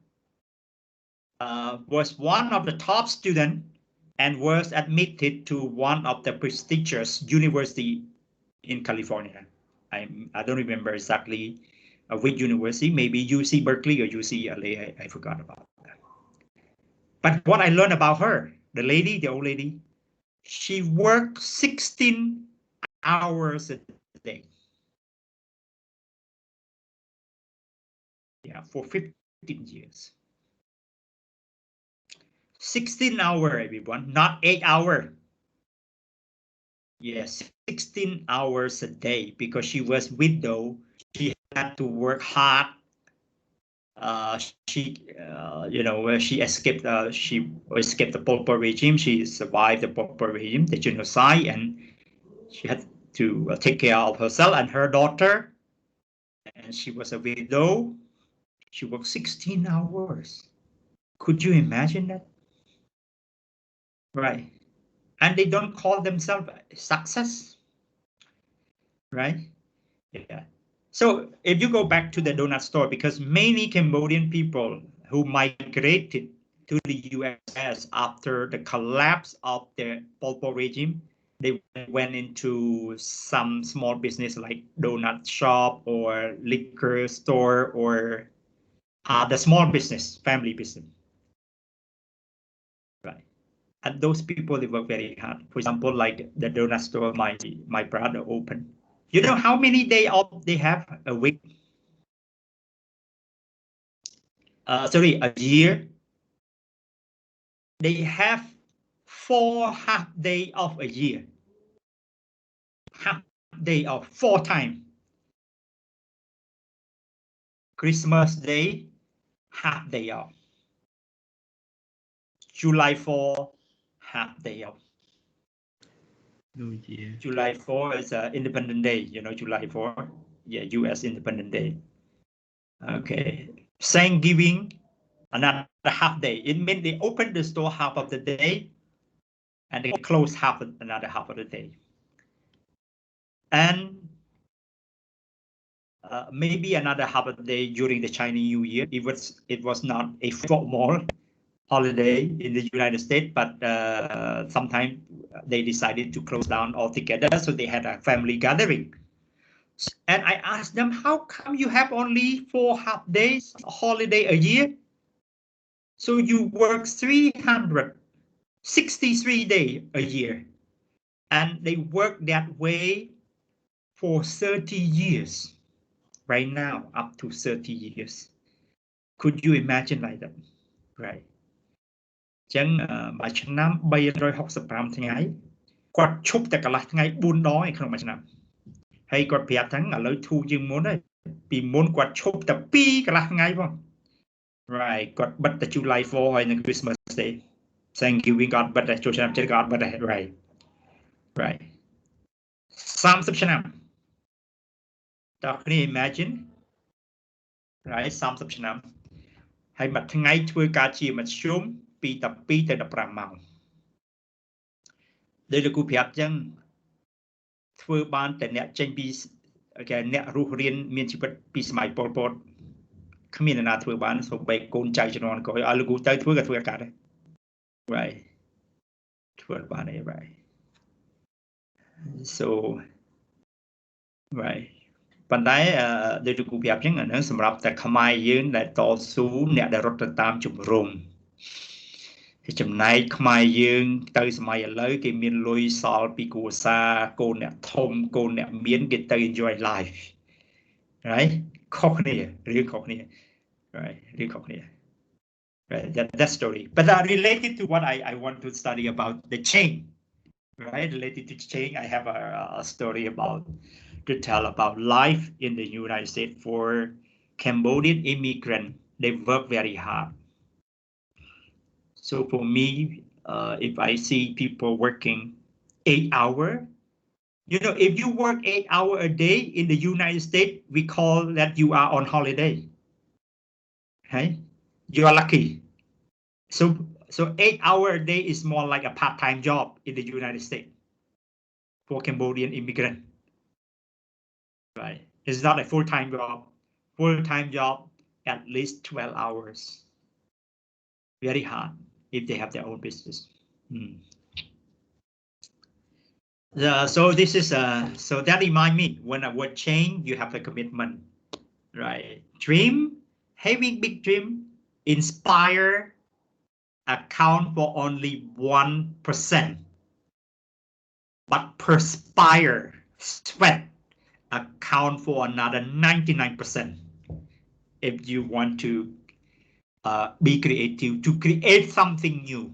was one of the top students and was admitted to one of the prestigious university in California. I don't remember exactly which university, maybe UC Berkeley or UCLA. I forgot about that. But what I learned about her, the old lady, she worked 16 hours a day. Yeah, for 15 years. 16 hours, everyone, not 8 hours. Yes, 16 hours a day because she was widow. She had to work hard. You know, she escaped the Pol Pot regime. She survived the Pol Pot regime, the genocide, and she had to take care of herself and her daughter. And she was a widow. She worked 16 hours. Could you imagine that? Right. And they don't call themselves success. Right? Yeah. So if you go back to the donut store, because many Cambodian people who migrated to the US after the collapse of the Pol Pot regime, they went into some small business like donut shop or liquor store or the small business, family business. Right. And those people, they work very hard. For example, like the donut store my brother opened. You know how many days off they have a week? Sorry, a year. They have 4 half days of a year. Half day off 4 times. Christmas Day, half day off. July 4, half day off. New Year. July 4 is Independent Day, you know, July 4. Yeah, US Independent Day. Okay. Thanksgiving, another half day. It means they open the store half of the day and they close another half of the day. And maybe another half of the day during the Chinese New Year. It was not a formal holiday in the United States, but sometimes they decided to close down altogether, so they had a family gathering. And I asked them, how come you have only 4 half days holiday a year? So you work 363 days a year, and they work that way for 30 years. Right now, up to 30 years. Could you imagine like that? Right. ចឹងមួយឆ្នាំ365ថ្ងៃគាត់ឈប់តែកន្លះថ្ងៃ4 ដងឯក្នុងមួយឆ្នាំហើយគាត់ប្រាប់ថាឥឡូវធូរជាងមុនហើយពីមុនគាត់ឈប់តែ2កន្លះថ្ងៃផង Right គាត់បិទតែ July 4 ហើយនឹង Christmas Day Thanksgiving គាត់បិទតែចូលឆ្នាំចិត្តគាត់បិទតែ Right 30ឆ្នាំតើគ្នា imagine Right 30ឆ្នាំហើយមួយថ្ងៃធ្វើការជាមធ្យមពី12ទៅ15ម៉ោងដោយលោកគ្រូប្រាប់ចឹងធ្វើបានតែអ្នកចេញពីអ្នករស់រៀនមានជីវិតពីសម័យប៉ុលពតគ្មានអ្នកណាធ្វើបានសូម្បីកូនចៅជំនាន់ក្រោយឲ្យលោកគ្រូទៅធ្វើក៏ធ្វើកាត់ដែរ Right ធ្វើបានទេ Right so Right ប៉ុន្តែដោយលោកគ្រូប្រាប់ចឹងអាហ្នឹងសម្រាប់តែខ្មែរយើងដែលតស៊ូអ្នកដែលរត់ទៅតាមជំរំចំណែកខ្មែរយើងទៅសម័យឥឡូវគេមានលុយសល់ពីគ្រួសារកូនអ្នកធំកូនអ្នកមានគេទៅ enjoy life right ខុសគ្នារឿងខុសគ្នា right រឿងខុសគ្នា right that story but related to what I want to study about the change right related to change I have a story about to tell about life in the United States for Cambodian immigrant. They work very hard. So for me, if I see people working 8 hours, you know, if you work 8 hours a day in the United States, we call that you are on holiday. Okay, you are lucky. So 8 hours a day is more like a part-time job in the United States for Cambodian immigrant. Right, it's not a full-time job. Full-time job at least 12 hours. Very hard if they have their own business. So this is so that remind me when a word change, you have a commitment, right? Dream, having big dream, inspire, account for only 1%, but perspire, sweat, account for another 99%. If you want to be creative, to create something new.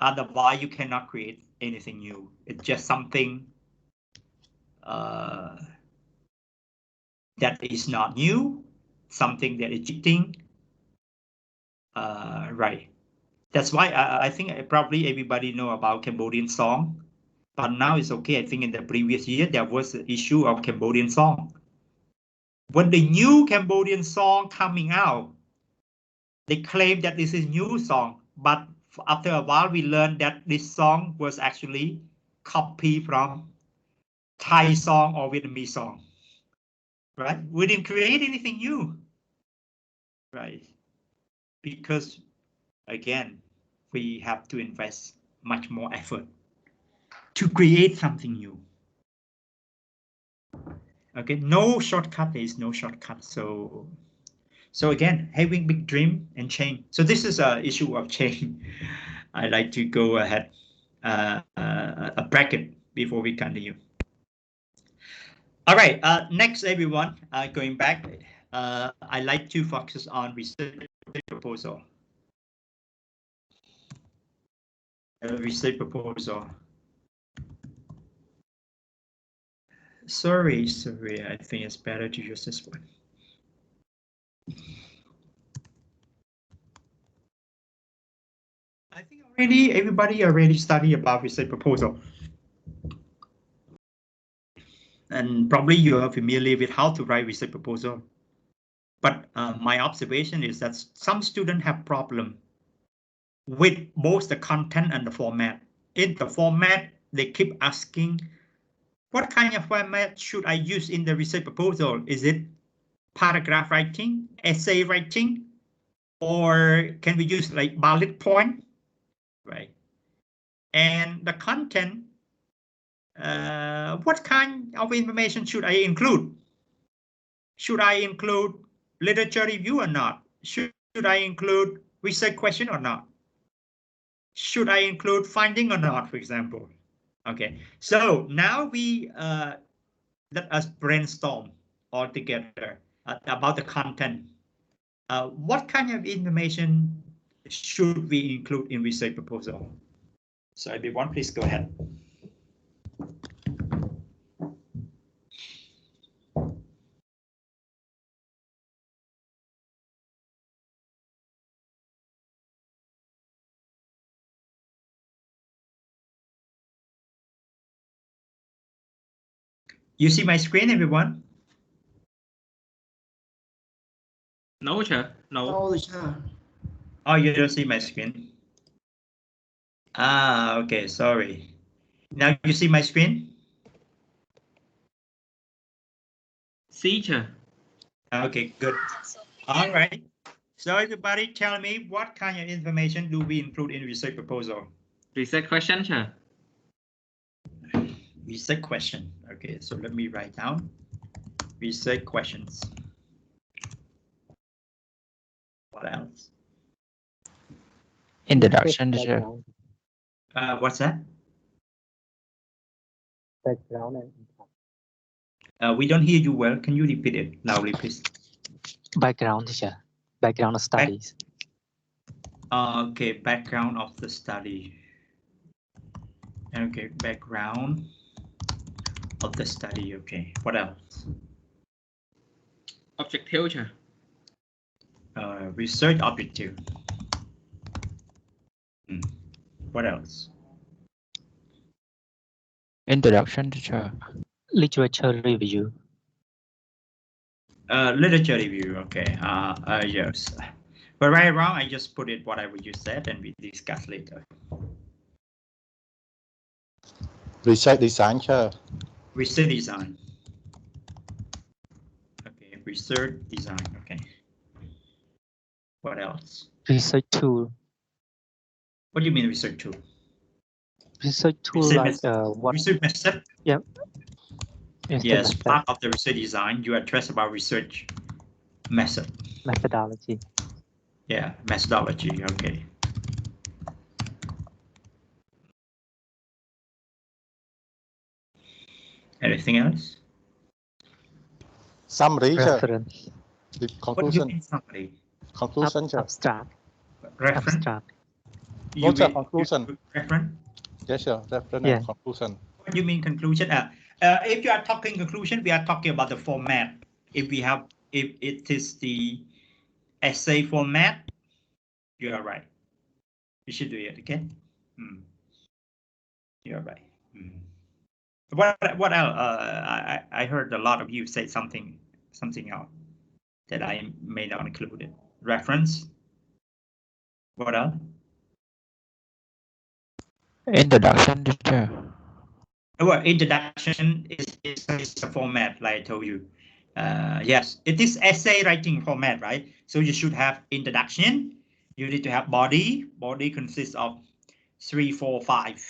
Otherwise, you cannot create anything new. It's just something that is not new, something that is cheating. Right. That's why I think probably everybody know about Cambodian song. But now it's okay. I think in the previous year, there was the issue of Cambodian song. When the new Cambodian song coming out, they claim that this is new song, but after a while we learned that this song was actually copy from Thai song or Vietnamese song. Right? We didn't create anything new. Right? Because again, we have to invest much more effort to create something new. Okay, no shortcut. There is no shortcut. So again, having big dream and change. So this is an issue of change. I like to go ahead a bracket before we continue. All right, next everyone, going back, I like to focus on research proposal. Research proposal. Sorry, I think it's better to use this one. I think everybody already studied about research proposal. And probably you are familiar with how to write research proposal. But my observation is that some students have problem with both the content and the format. In the format, they keep asking, what kind of format should I use in the research proposal? Is it paragraph writing, essay writing, or can we use like bullet point, right? And the content, what kind of information should I include? Should I include literature review or not? Should I include research question or not? Should I include finding or not, for example? Okay, so now we let us brainstorm all together about the content. What kind of information should we include in research proposal? So everyone, please go ahead. You see my screen, everyone? No, sir. No. Đâu rồi cha? Oh, you don't see my screen? Ah, okay, sorry. Now you see my screen? See, sir. Okay, good. All right. So everybody tell me, what kind of information do we include in research proposal? Research question, sir. Research question. Okay, so let me write down research questions. What else? Introduction, teacher. What's that? Background and We don't hear you well. Can you repeat it loudly, please? Background, teacher. Background studies. Okay, background of the study. Okay, background of the study. Okay, what else? Objective, sir. Research objective. What else? Introduction, teacher. Literature review. Literature review. Okay. Yes. But right around, I just put it whatever you said, and we discuss later. Research design, sir. Research design. Okay, research design. Okay. What else? Research tool. What do you mean research tool? Research tool Research like what? Research method? Yep. Yes, Method. part of the research design, you address about research method. Methodology. Yeah, methodology. Okay. Anything else? Summary, sir. Reference. The What do you conclusion. mean summary? Conclusion, sir. Abstract. Reference? Abstract. You No, sir, mean- conclusion. Reference? Yes, sir. Reference Yeah. and conclusion. What do you mean conclusion? If you are talking conclusion, we are talking about the format. If it is the essay format, you are right. You should do it again. You're right. What else? I heard a lot of you say something else that I may not include it. Reference. What else? Introduction, teacher. Well, introduction is the format, like I told you. Yes, it is essay writing format, right? So you should have introduction. You need to have body. Body consists of 3, 4, 5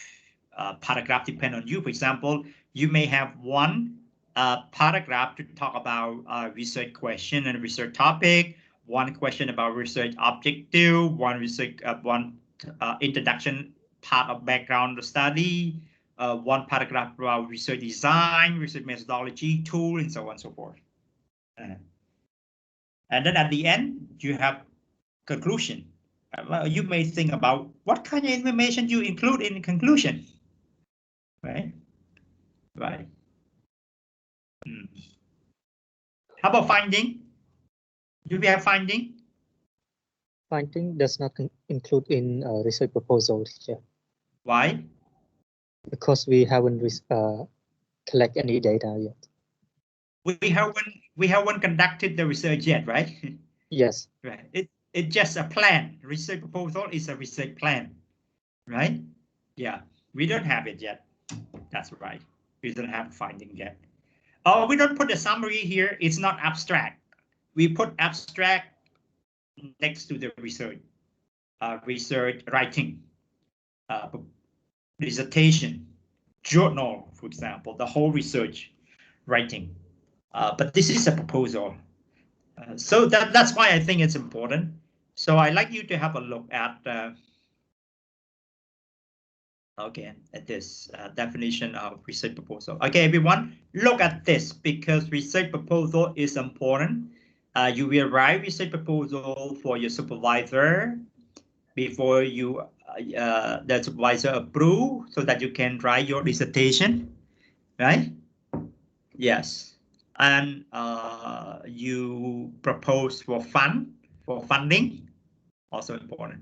paragraph, depend on you. For example, you may have one paragraph to talk about research question and research topic, one question about research objective, one research introduction part of background study, one paragraph about research design, research methodology, tool, and so on and so forth. And then at the end, you have conclusion. You may think about what kind of information you include in conclusion, right? Right. How about finding? Do we have finding? Finding does not include in research proposal, teacher, Why? because we haven't collect any data yet. We haven't conducted the research yet, right? Yes. Right. It's just a plan. Research proposal is a research plan, right? Yeah, we don't have it yet. That's right. We don't have finding yet. Oh, we don't put a summary here. It's not abstract. We put abstract next to the research. Research writing, dissertation, journal, for example, the whole research writing. But this is a proposal. So that's why I think it's important. So I'd like you to have a look at at this definition of research proposal. Okay, everyone, look at this because research proposal is important. You will write research proposal for your supervisor before you the supervisor approve so that you can write your dissertation, right? Yes, and you propose for funding, also important.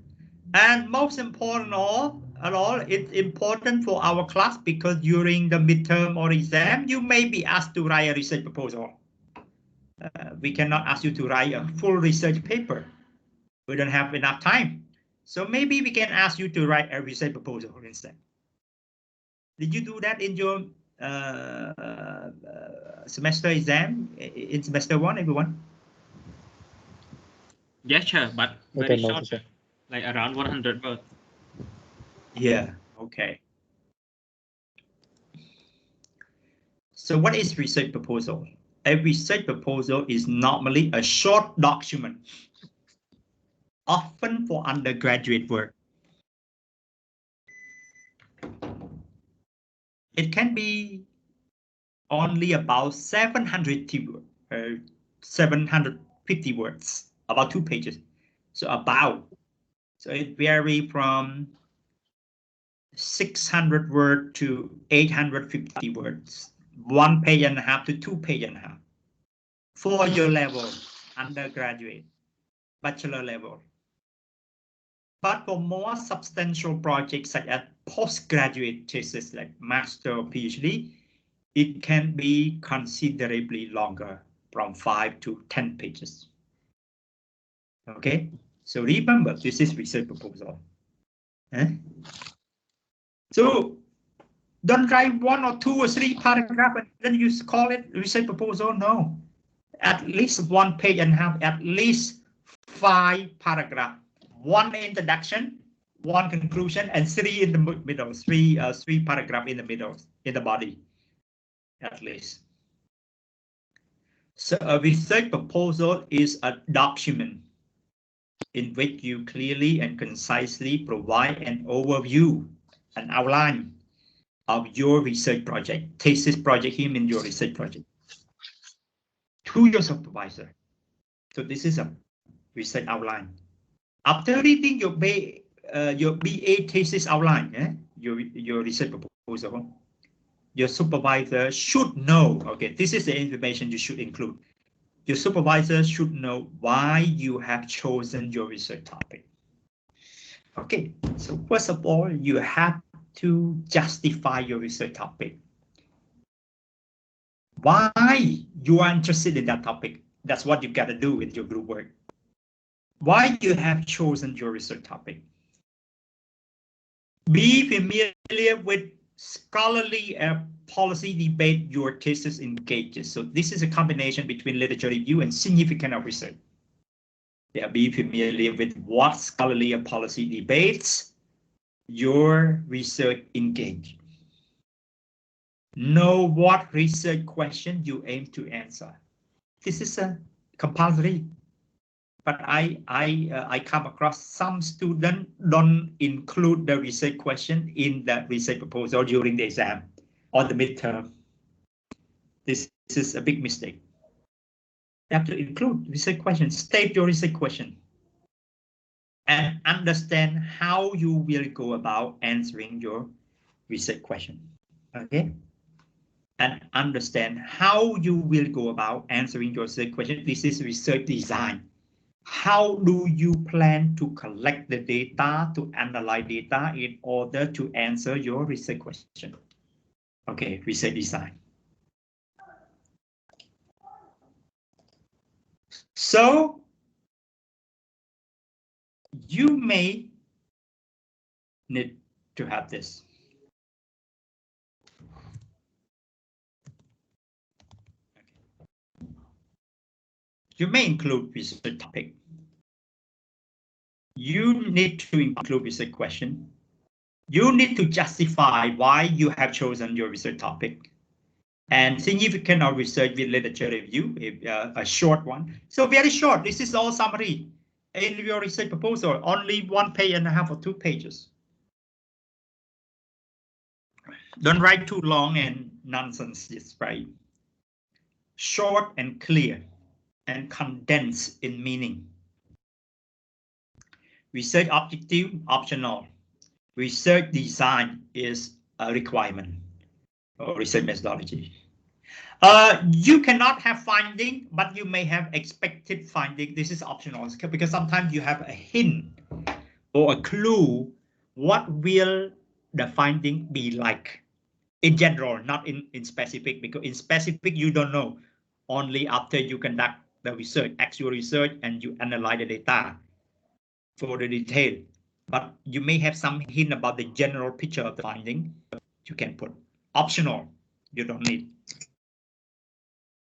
And most important at all, it's important for our class because during the midterm or exam, you may be asked to write a research proposal. We cannot ask you to write a full research paper. We don't have enough time. So maybe we can ask you to write a research proposal instead. Did you do that in your semester exam in semester 1, everyone? Yes, sir, but I very don't know, short, teacher. like around 100 words. Yeah, okay. So what is research proposal? A research proposal is normally a short document, often for undergraduate work. It can be only about 750 words, about 2 pages. So it varies from 600 words to 850 words, 1.5 pages to 2.5 pages for your level, undergraduate, bachelor level. But for more substantial projects such as postgraduate thesis like master or PhD, it can be considerably longer, from 5 to 10 pages. Okay, so remember, this is research proposal. So don't write 1 or 2 or 3 paragraphs and then you call it research proposal. No, at least 1.5 pages, at least 5 paragraphs. 1 introduction, 1 conclusion, and 3 in the middle. 3 paragraphs in the middle, in the body, at least. So a research proposal is a document in which you clearly and concisely provide an overview, an outline of your research project, thesis project, him in your research project, to your supervisor. So this is a research outline. After reading your BA thesis outline, your research proposal, your supervisor should know, okay, this is the information you should include. Your supervisor should know why you have chosen your research topic. Okay, so first of all, you have to justify your research topic. Why you are interested in that topic? That's what you got to do with your group work. Why you have chosen your research topic? Be familiar with scholarly policy debate your thesis engages. So this is a combination between literature review and significance of research. Yeah, be familiar with what scholarly policy debates your research engage. Know what research question you aim to answer. This is a compulsory. But I come across some students don't include the research question in the research proposal during the exam or the midterm. This is a big mistake. You have to include research questions, state your research question, and understand how you will go about answering your research question. Okay. and understand how you will go about answering your research question. This is research design. How do you plan to collect the data, to analyze data in order to answer your research question? Okay, research design. So you may need to have this. You may include research topic. You need to include research question. You need to justify why you have chosen your research topic. And significant of research with literature review, a short one. So very short, this is all summary. In your research proposal, only 1.5 pages or 2 pages. Don't write too long and nonsense, just write short and clear and condensed in meaning. Research objective, optional. Research design is a requirement or research methodology. You cannot have finding, but you may have expected finding. This is optional because sometimes you have a hint or a clue what will the finding be like in general, not in specific, because in specific you don't know. Only after you conduct the research, actual research, and you analyze the data for the detail. But you may have some hint about the general picture of the finding. You can put optional. You don't need.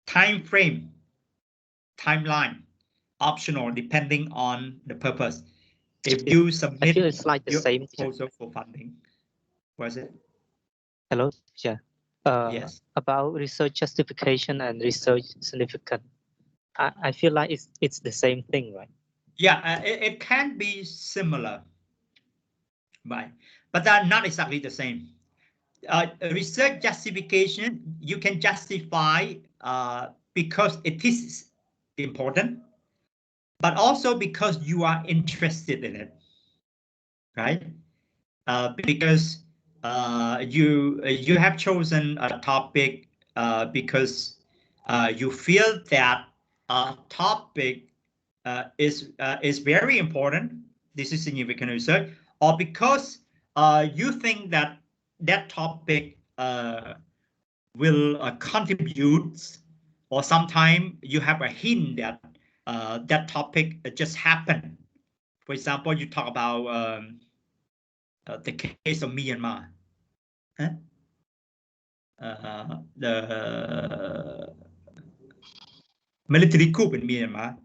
Time frame, timeline, optional depending on the purpose. If you submit I feel it's like the your same. proposal for funding, was it? Hello, teacher. Yes. About research justification and research significance. I feel like it's the same thing, right? Yeah, it can be similar, right? But they're not exactly the same. Research justification, you can justify because it is important, but also because you are interested in it, right? Because you have chosen a topic because you feel that a topic is very important. This is significant research, or because you think that that topic will contribute, or sometimes you have a hint that that topic just happened. For example, you talk about the case of Myanmar, huh? The military coup in Myanmar,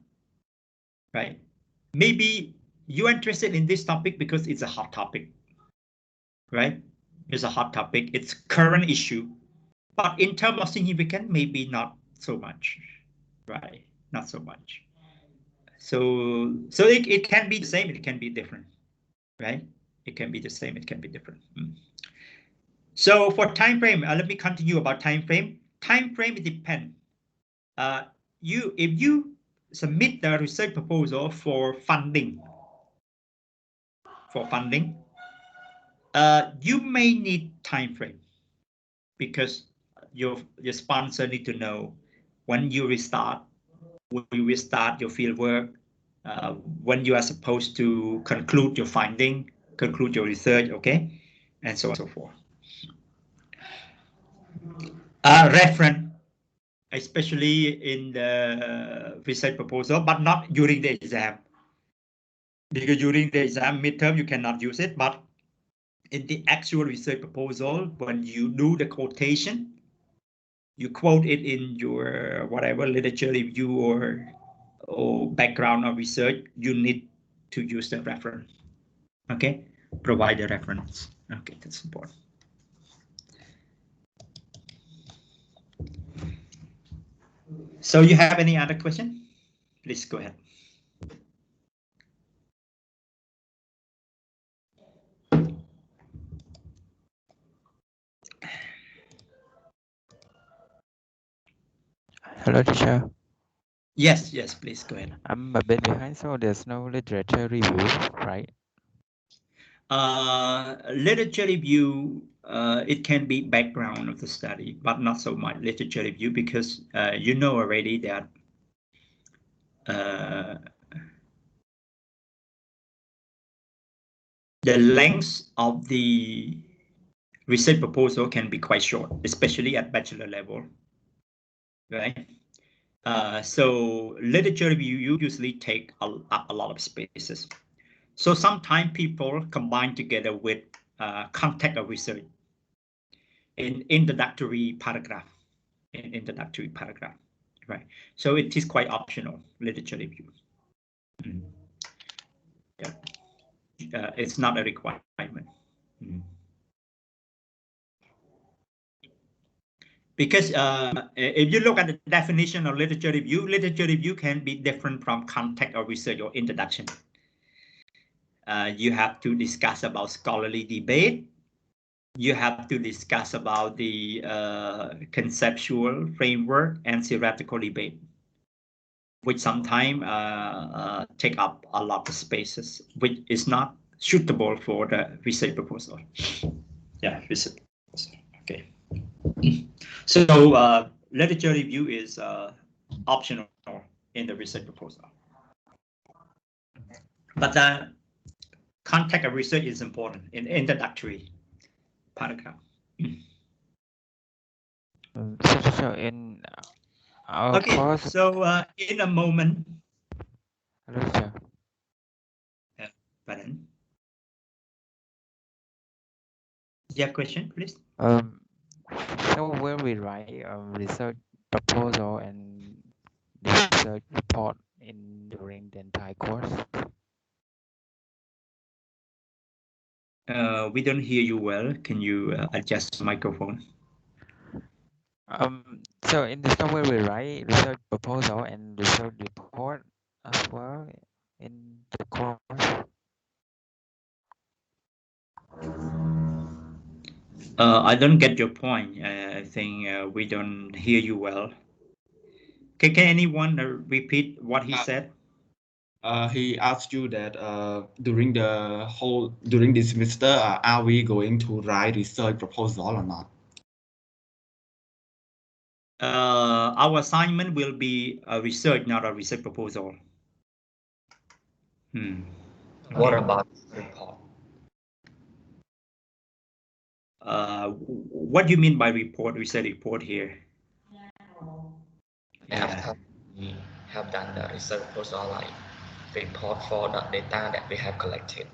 right? Maybe you're interested in this topic because it's a hot topic, right? It's a hot topic. It's current issue, but in terms of significance, maybe not so much, right? Not so much. So it can be the same. It can be different, right? It can be the same. It can be different. So for time frame, let me continue about time frame. Time frame, it depends. If you submit the research proposal for funding, you may need time frame because your sponsor need to know when you restart, your field work, when you are supposed to conclude your finding, conclude your research, okay, and so on and so forth. Reference, especially in the research proposal, but not during the exam. Because during the exam midterm, you cannot use it, but in the actual research proposal, when you do the quotation, you quote it in your whatever literature review or background of research, you need to use the reference. Okay, provide the reference. Okay, that's important. So you have any other question? Please go ahead. Hello, teacher. Yes, please go ahead. I'm a bit behind, so there's no literature review, right? Literature review, it can be background of the study, but not so much literature review because you know already that the length of the research proposal can be quite short, especially at bachelor level, right? So literature review usually take up a lot of spaces. So sometimes people combine together with context of research in introductory paragraph, right? So it is quite optional, literature review. Yeah. It's not a requirement. Because if you look at the definition of literature review can be different from context or research or introduction. You have to discuss about scholarly debate. You have to discuss about the conceptual framework and theoretical debate, which sometimes take up a lot of spaces, which is not suitable for the research proposal. Yeah, research proposal. Okay. So literature review is optional in the research proposal. But the context of research is important in introductory paragraph. So in our Okay, course, so in a moment. hello, sir. Pardon. Do you have a question, please? So when we write a research proposal and research report during the entire course? We don't hear you well. Can you adjust the microphone? So in the software we write research proposal and research report as well in the course. I don't get your point. I think we don't hear you well. Can anyone repeat what he said? He asked you that during this semester, are we going to write research proposal or not? Our assignment will be a research, not a research proposal. What about report? What do you mean by report? We said report here. We have done the research proposal like report for the data that we have collected.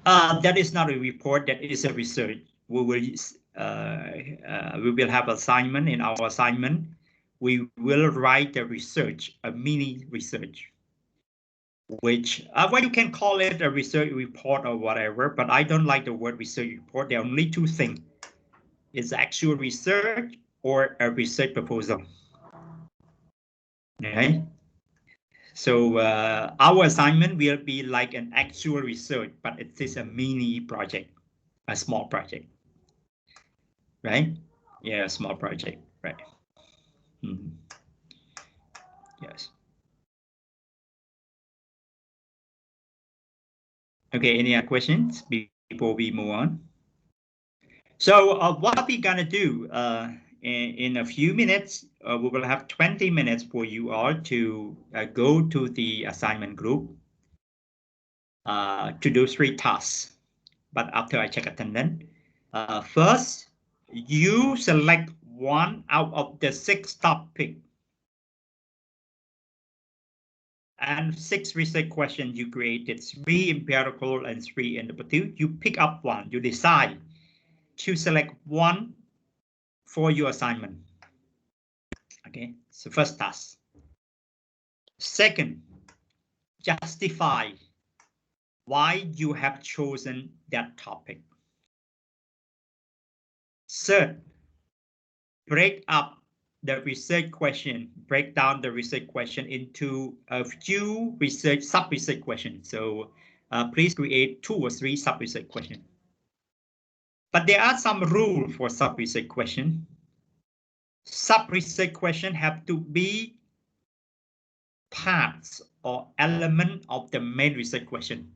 That is not a report. That is a research. We will have assignment. In our assignment, we will write a research, a mini research, which well, you can call it a research report or whatever. But I don't like the word research report. There are only two things: it's actual research or a research proposal. Okay. So our assignment will be like an actual research, but it is a mini project, a small project, right? Yeah, a small project, right? Yes. Okay, any other questions before we move on? So what we're gonna do in a few minutes, we will have 20 minutes for you all to go to the assignment group to do 3 tasks. But after I check attendance, first, you select one out of the 6 topics and 6 research questions you created, 3 empirical and 3 interpretive. You pick up one, you decide to select one for your assignment. Okay, so first task. Second, justify why you have chosen that topic. Third, break down the research question into a few sub-research questions. So please create 2 or 3 sub-research questions. But there are some rules for sub-research question. Sub-research question have to be parts or element of the main research question.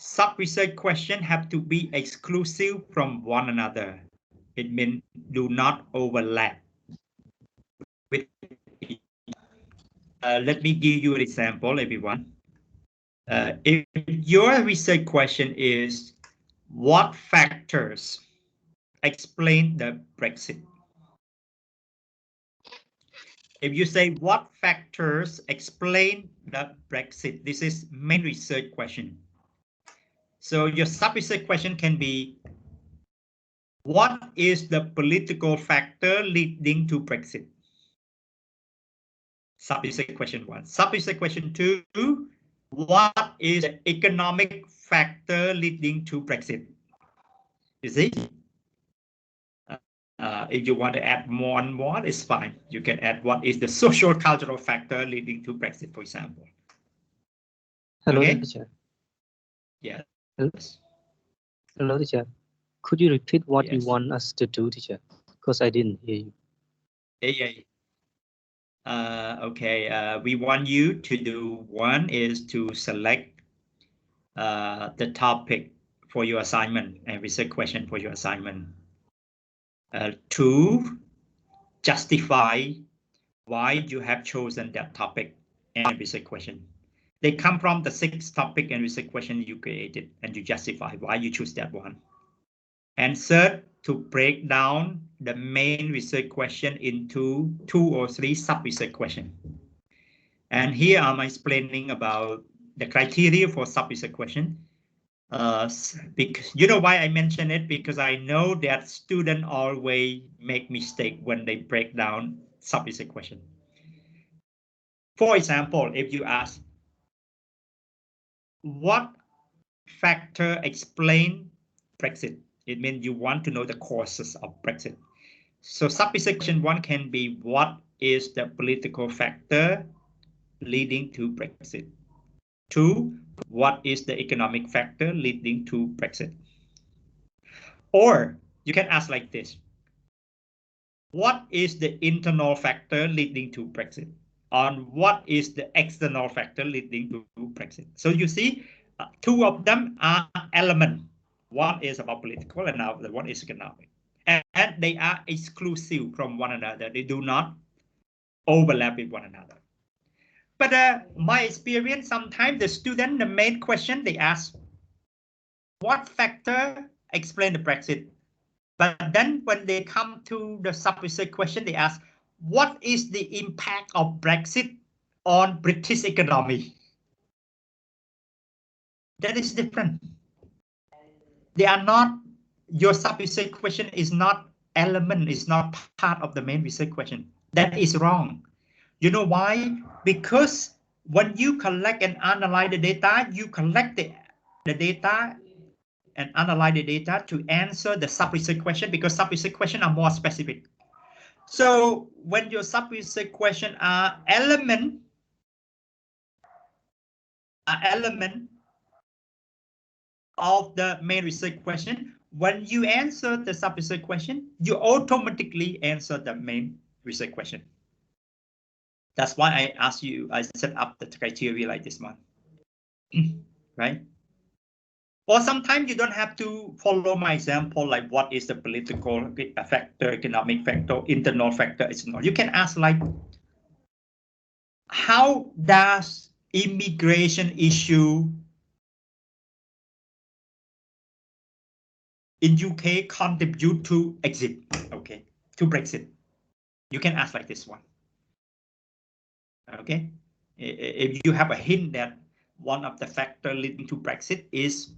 sub-research questions have to be exclusive from one another. It means do not overlap with each other. Let me give you an example, everyone. If your research question is, what factors explain the Brexit? If you say, what factors explain the Brexit? This is main research question. So your sub-research question can be, what is the political factor leading to Brexit? Sub-research question 1. Sub-research question 2, what is the economic factor leading to Brexit? You see? If you want to add more and more, it's fine. You can add what is the social cultural factor leading to Brexit, for example. Hello, Okay? teacher. Yes. Hello, teacher. Could you repeat what you Yes. want us to do, teacher? Because I didn't hear you. Yeah. Okay. We want you to do, one is to select the topic for your assignment and research question for your assignment. 2, justify why you have chosen that topic and research question. They come from the 6 topic and research question you created, and you justify why you choose that one. And third, to break down the main research question into 2 or 3 sub-research questions. And here I'm explaining about the criteria for sub-research question. Because you know why I mention it? Because I know that students always make mistake when they break down sub-research question. For example, if you ask, what factor explain Brexit? It means you want to know the causes of Brexit. So sub-research question 1 can be, what is the political factor leading to Brexit? 2, what is the economic factor leading to Brexit? Or you can ask like this, what is the internal factor leading to Brexit? On what is the external factor leading to Brexit? So you see, 2 of them are element. One is about political and now the one is economic. And they are exclusive from one another. They do not overlap with one another. But my experience, sometimes the student, the main question they ask, what factor explain the Brexit? But then when they come to the sub-research question, they ask, what is the impact of Brexit on British economy? That is different. They are not, your sub-research question is not element, is not part of the main research question. That is wrong. You know why? Because when you collect and analyze the data, you collect the data and analyze the data to answer the sub-research question, because sub-research questions are more specific. So when your sub-research question are element of the main research question, when you answer the sub-research question, you automatically answer the main research question. That's why I asked you, I set up the criteria like this one, right? Or sometimes you don't have to follow my example, like what is the political factor, economic factor, internal factor, external. You can ask like, how does immigration issue in UK contribute to exit? Okay, to Brexit. You can ask like this one. Okay, if you have a hint that one of the factors leading to Brexit is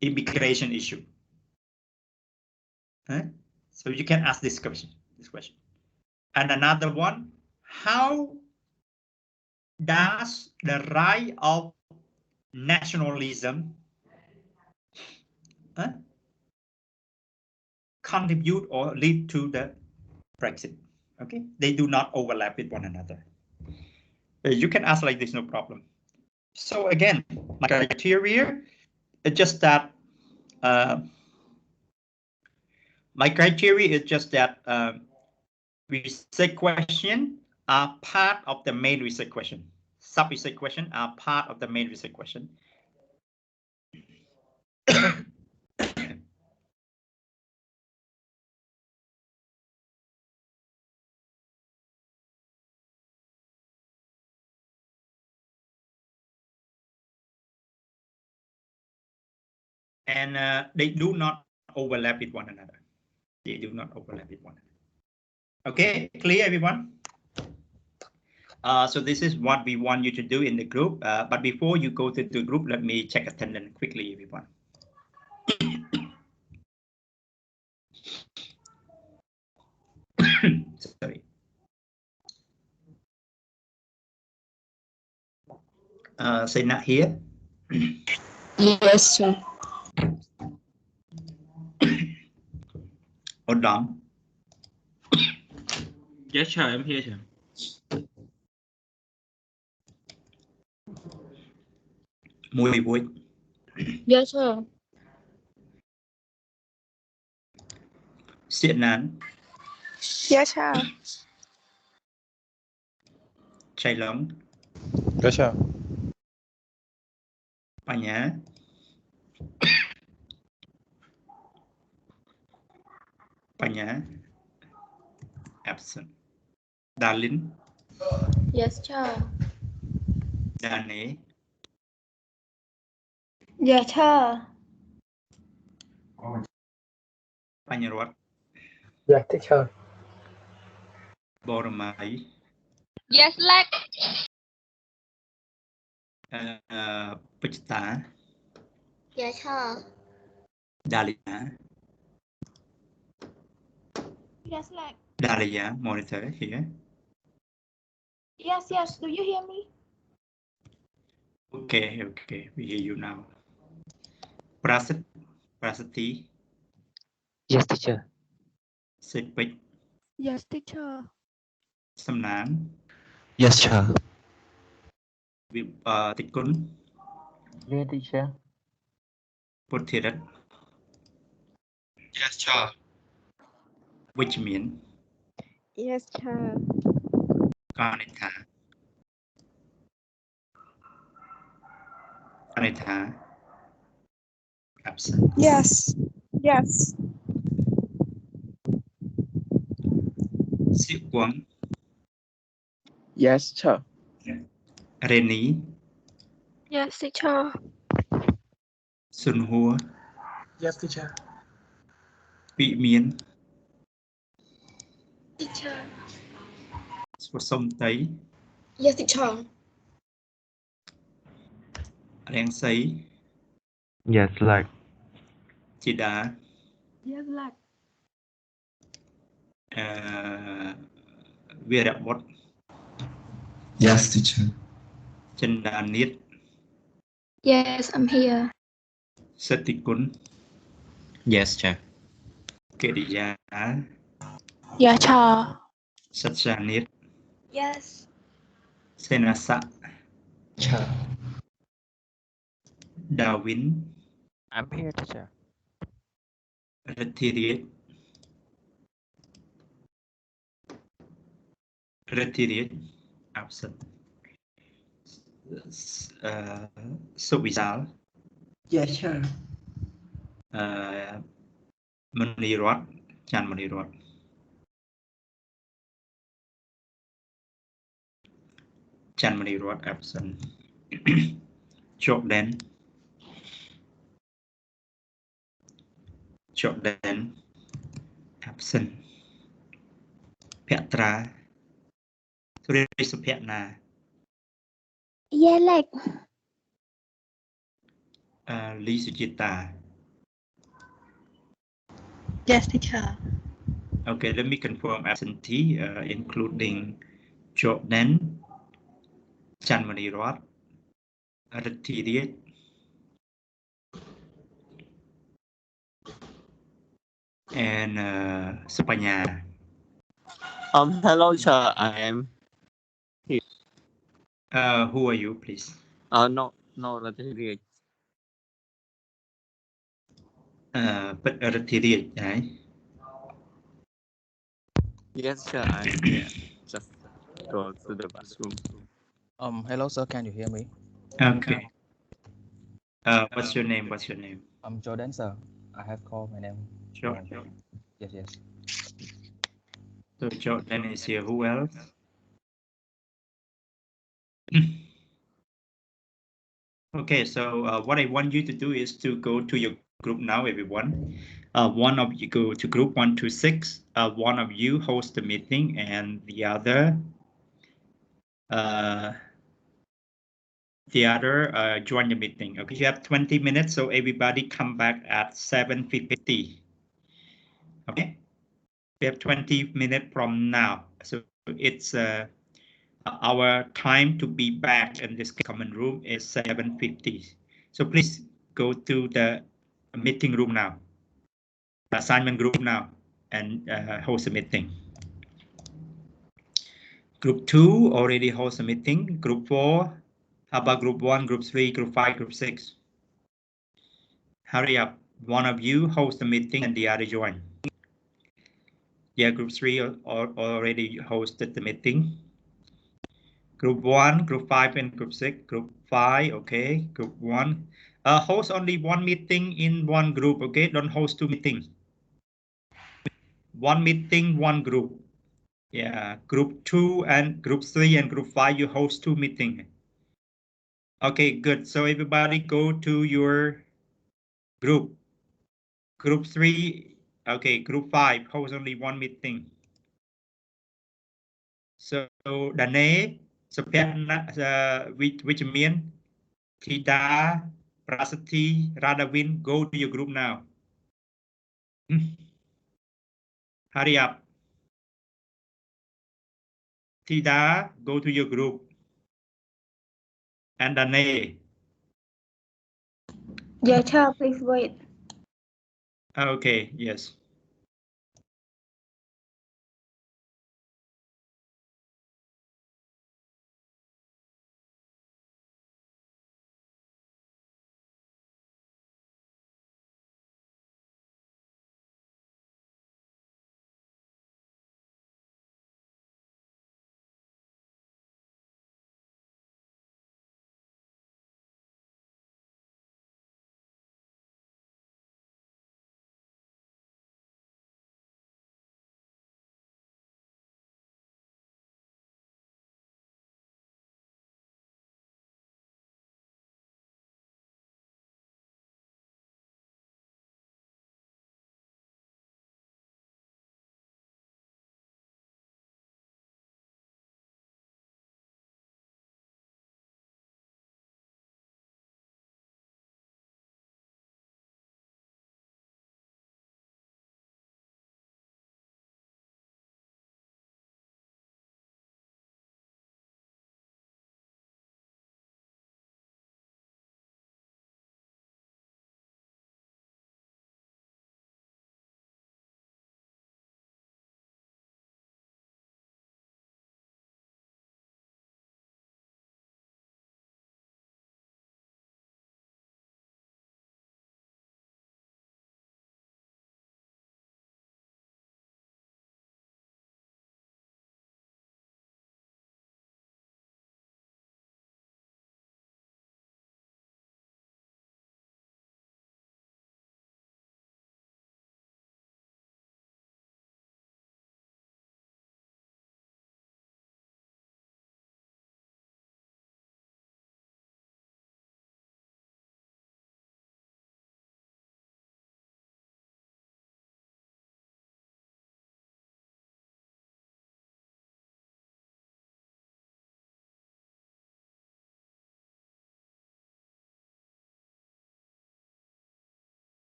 immigration issue. So you can ask this question. And another one, how does the rise of nationalism contribute or lead to the Brexit? Okay, they do not overlap with one another. You can ask like this, no problem. So again, my criteria is just that research question are part of the main research question. Sub-research question are part of the main research question. And they do not overlap with one another. They do not overlap with one another. Okay, clear, everyone? So this is what we want you to do in the group. But before you go to the group, let me check attendance quickly, everyone. Sorry. Say not here. Yes, sir. Or done. Yes, sir. I'm here, sir. Muy vui. Yes, sir. Xiết nán. Yes, sir. Chay lóng. Yes, sir. Bà nhá. Bà nhá. Absent. Đà lính. Yes, sir. Đà nế. Yes, sir. Bà nhá ruột. Yes, teacher. Bò rà máy. Yes, leg. Bích tá. Yes, sir. Đà lì nhá. Yes, leg. Đà lì nhá. Monitor here. Yes, yes. Do you hear me? Okay, okay. We hear you now. Prasit. Prasati. Yes, teacher. Xích bích. Yes, teacher. Xâm nán. Yes, sir. Tích cún. Yeah, teacher. Bút thiệt đất. Yes, sir. Which mean. Yes, sir. Kanitha. Kanitha. Absent. Yes. Yes. Siêu quang. Yes, sir. Reni. Yes, teacher. Xuân hua. Yes, teacher. Vị miến. Teacher. Sông Tây. Yes, teacher. Rang sấy. Yes, like. Chị đã. Yes, leg. Về đạp bốt. Yes, teacher. Chân đà niết. Yes, I'm here. Sơ tị cún. Yes, sir. Kệ đi giá. Yes, sir. Sat ra niết. Yes. Sen ra sạ. Sir. Đào vĩnh. I'm here, teacher. Rất thi riết. Rất thi riết. Absent. Số bị giáo. Yes, sir. Mani rót. Chan mani rót. Chan mani rót. Absent. Chộp đen. Chộp đen. Absent. Petra. Sorry, so Petna. Yes, leg. Lý Sujita. Yes, teacher. Okay, let me confirm absentee, including Jordan, Chanmani Rod, Ratiriet, and Supanya. Hello, sir. I am. Who are you, please? No, that's it. But Ratiriet, right? Yes, sir. I'm here. Just go to the bathroom. Hello, sir. Can you hear me? Okay. What's your name? What's your name? I'm Jordan, sir. I have called my name. Sure. Yes, yes. So Jordan is here. Who else? Okay, so what I want you to do is to go to your group now, everyone. One of you go to group 126. One of you host the meeting, and the other join the meeting. Okay, you have 20 minutes, so everybody come back at 7:50. Okay, we have 20 minutes from now, so it's our time to be back in this common room is 7:50. So please go to the meeting room now, assignment group now, and host a meeting. Group 2 already host a meeting. Group 4, how about group 1, group 3, group 5, group 6? Hurry up. One of you host the meeting and the other join. Yeah, group 3 already hosted the meeting. Group 1, group 5, and group 6. Group 5, okay. Group 1. Host only one meeting in one group, okay? Don't host two meetings. One meeting, one group. Yeah, group 2 and group 3 and group 5, you host two meetings. Okay, good. So everybody go to your group. Group 3, okay, group 5, host only one meeting. So Dane, which mean Tida, Prasati, Radavin, go to your group now. Hurry up. Tida, go to your group. And Dane. Yeah, child, please wait. Okay, yes.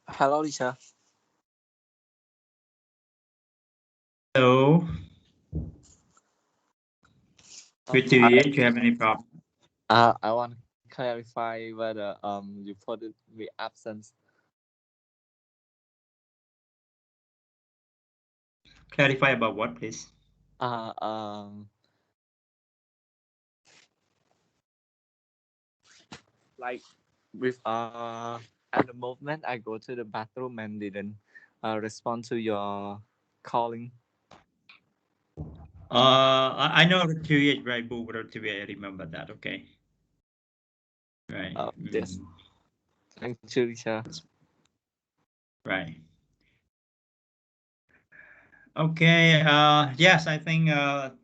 Hello, teacher. Hello. With you, do you have any problem? I want to clarify whether you put it with absence. Clarify about what, please? Like with at the moment I go to the bathroom and didn't respond to your calling. I know Rotary, right? Book Rotary, I remember that. Okay. Right. Yes. Thank you, teacher. Right. Okay. Yes, I think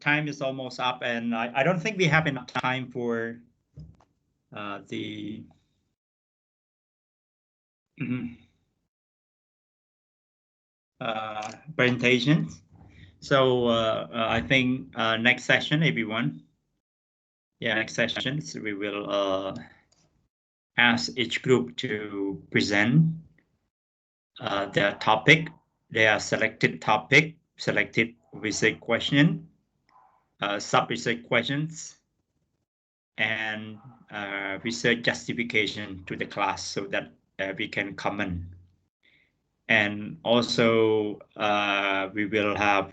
time is almost up, and I don't think we have enough time for the. Presentations. So I think next session, everyone. Yeah, next sessions we will ask each group to present their topic, their selected topic, selected research question, sub-research questions, and research justification to the class so that we can comment. And also we will have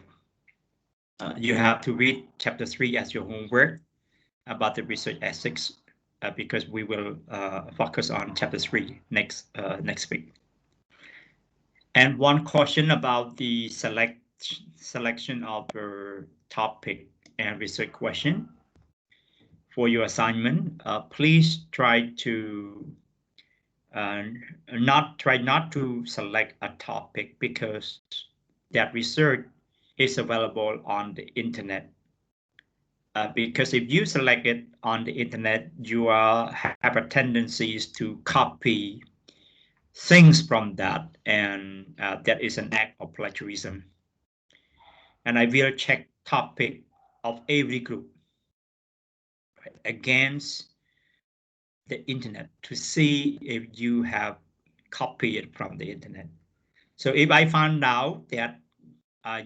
you have to read chapter 3 as your homework about the research ethics because we will focus on chapter 3 next week. And one caution about the selection of the topic and research question for your assignment. Please try to not to select a topic because that research is available on the internet. Because if you select it on the internet, you have a tendency to copy things from that, and that is an act of plagiarism. And I will check topic of every group against the internet to see if you have copied it from the internet. So if I found out that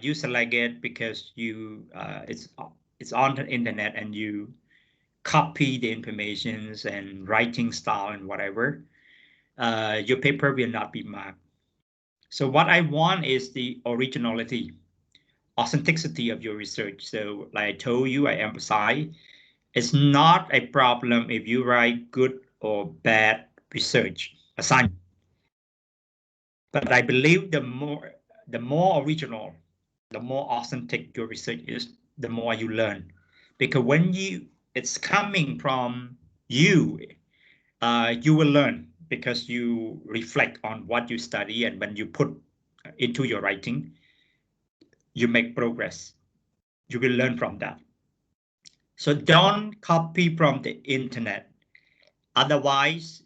you select it because you it's on the internet and you copy the informations and writing style and whatever, your paper will not be marked. So what I want is the originality, authenticity of your research. So like I told you, I emphasize, it's not a problem if you write good or bad research assignment. But I believe the more original, the more authentic your research is, the more you learn. Because when it's coming from you, you will learn because you reflect on what you study, and when you put into your writing, you make progress. You will learn from that. So don't copy from the internet. Otherwise,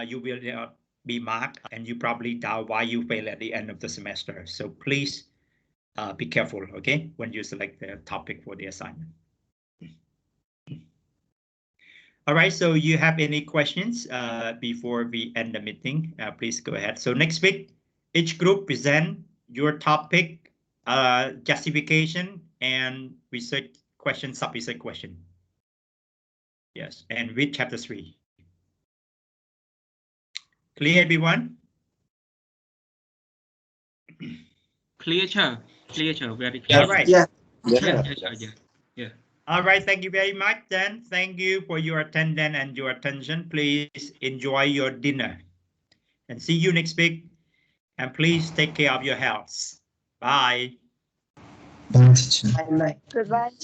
you will not be marked and you probably doubt why you fail at the end of the semester. So please be careful, okay, when you select the topic for the assignment. All right, so you have any questions before we end the meeting? Please go ahead. So next week, each group present your topic, justification, and research question, sub-research question. Yes, and read chapter 3. Clear, everyone? Clear, sir. Clear, sir. Very clear. All right. Yeah. Yeah. All right, thank you very much then. Thank you for your attendance and your attention. Please enjoy your dinner and see you next week. And please take care of your health. Bye. Bye. Goodbye.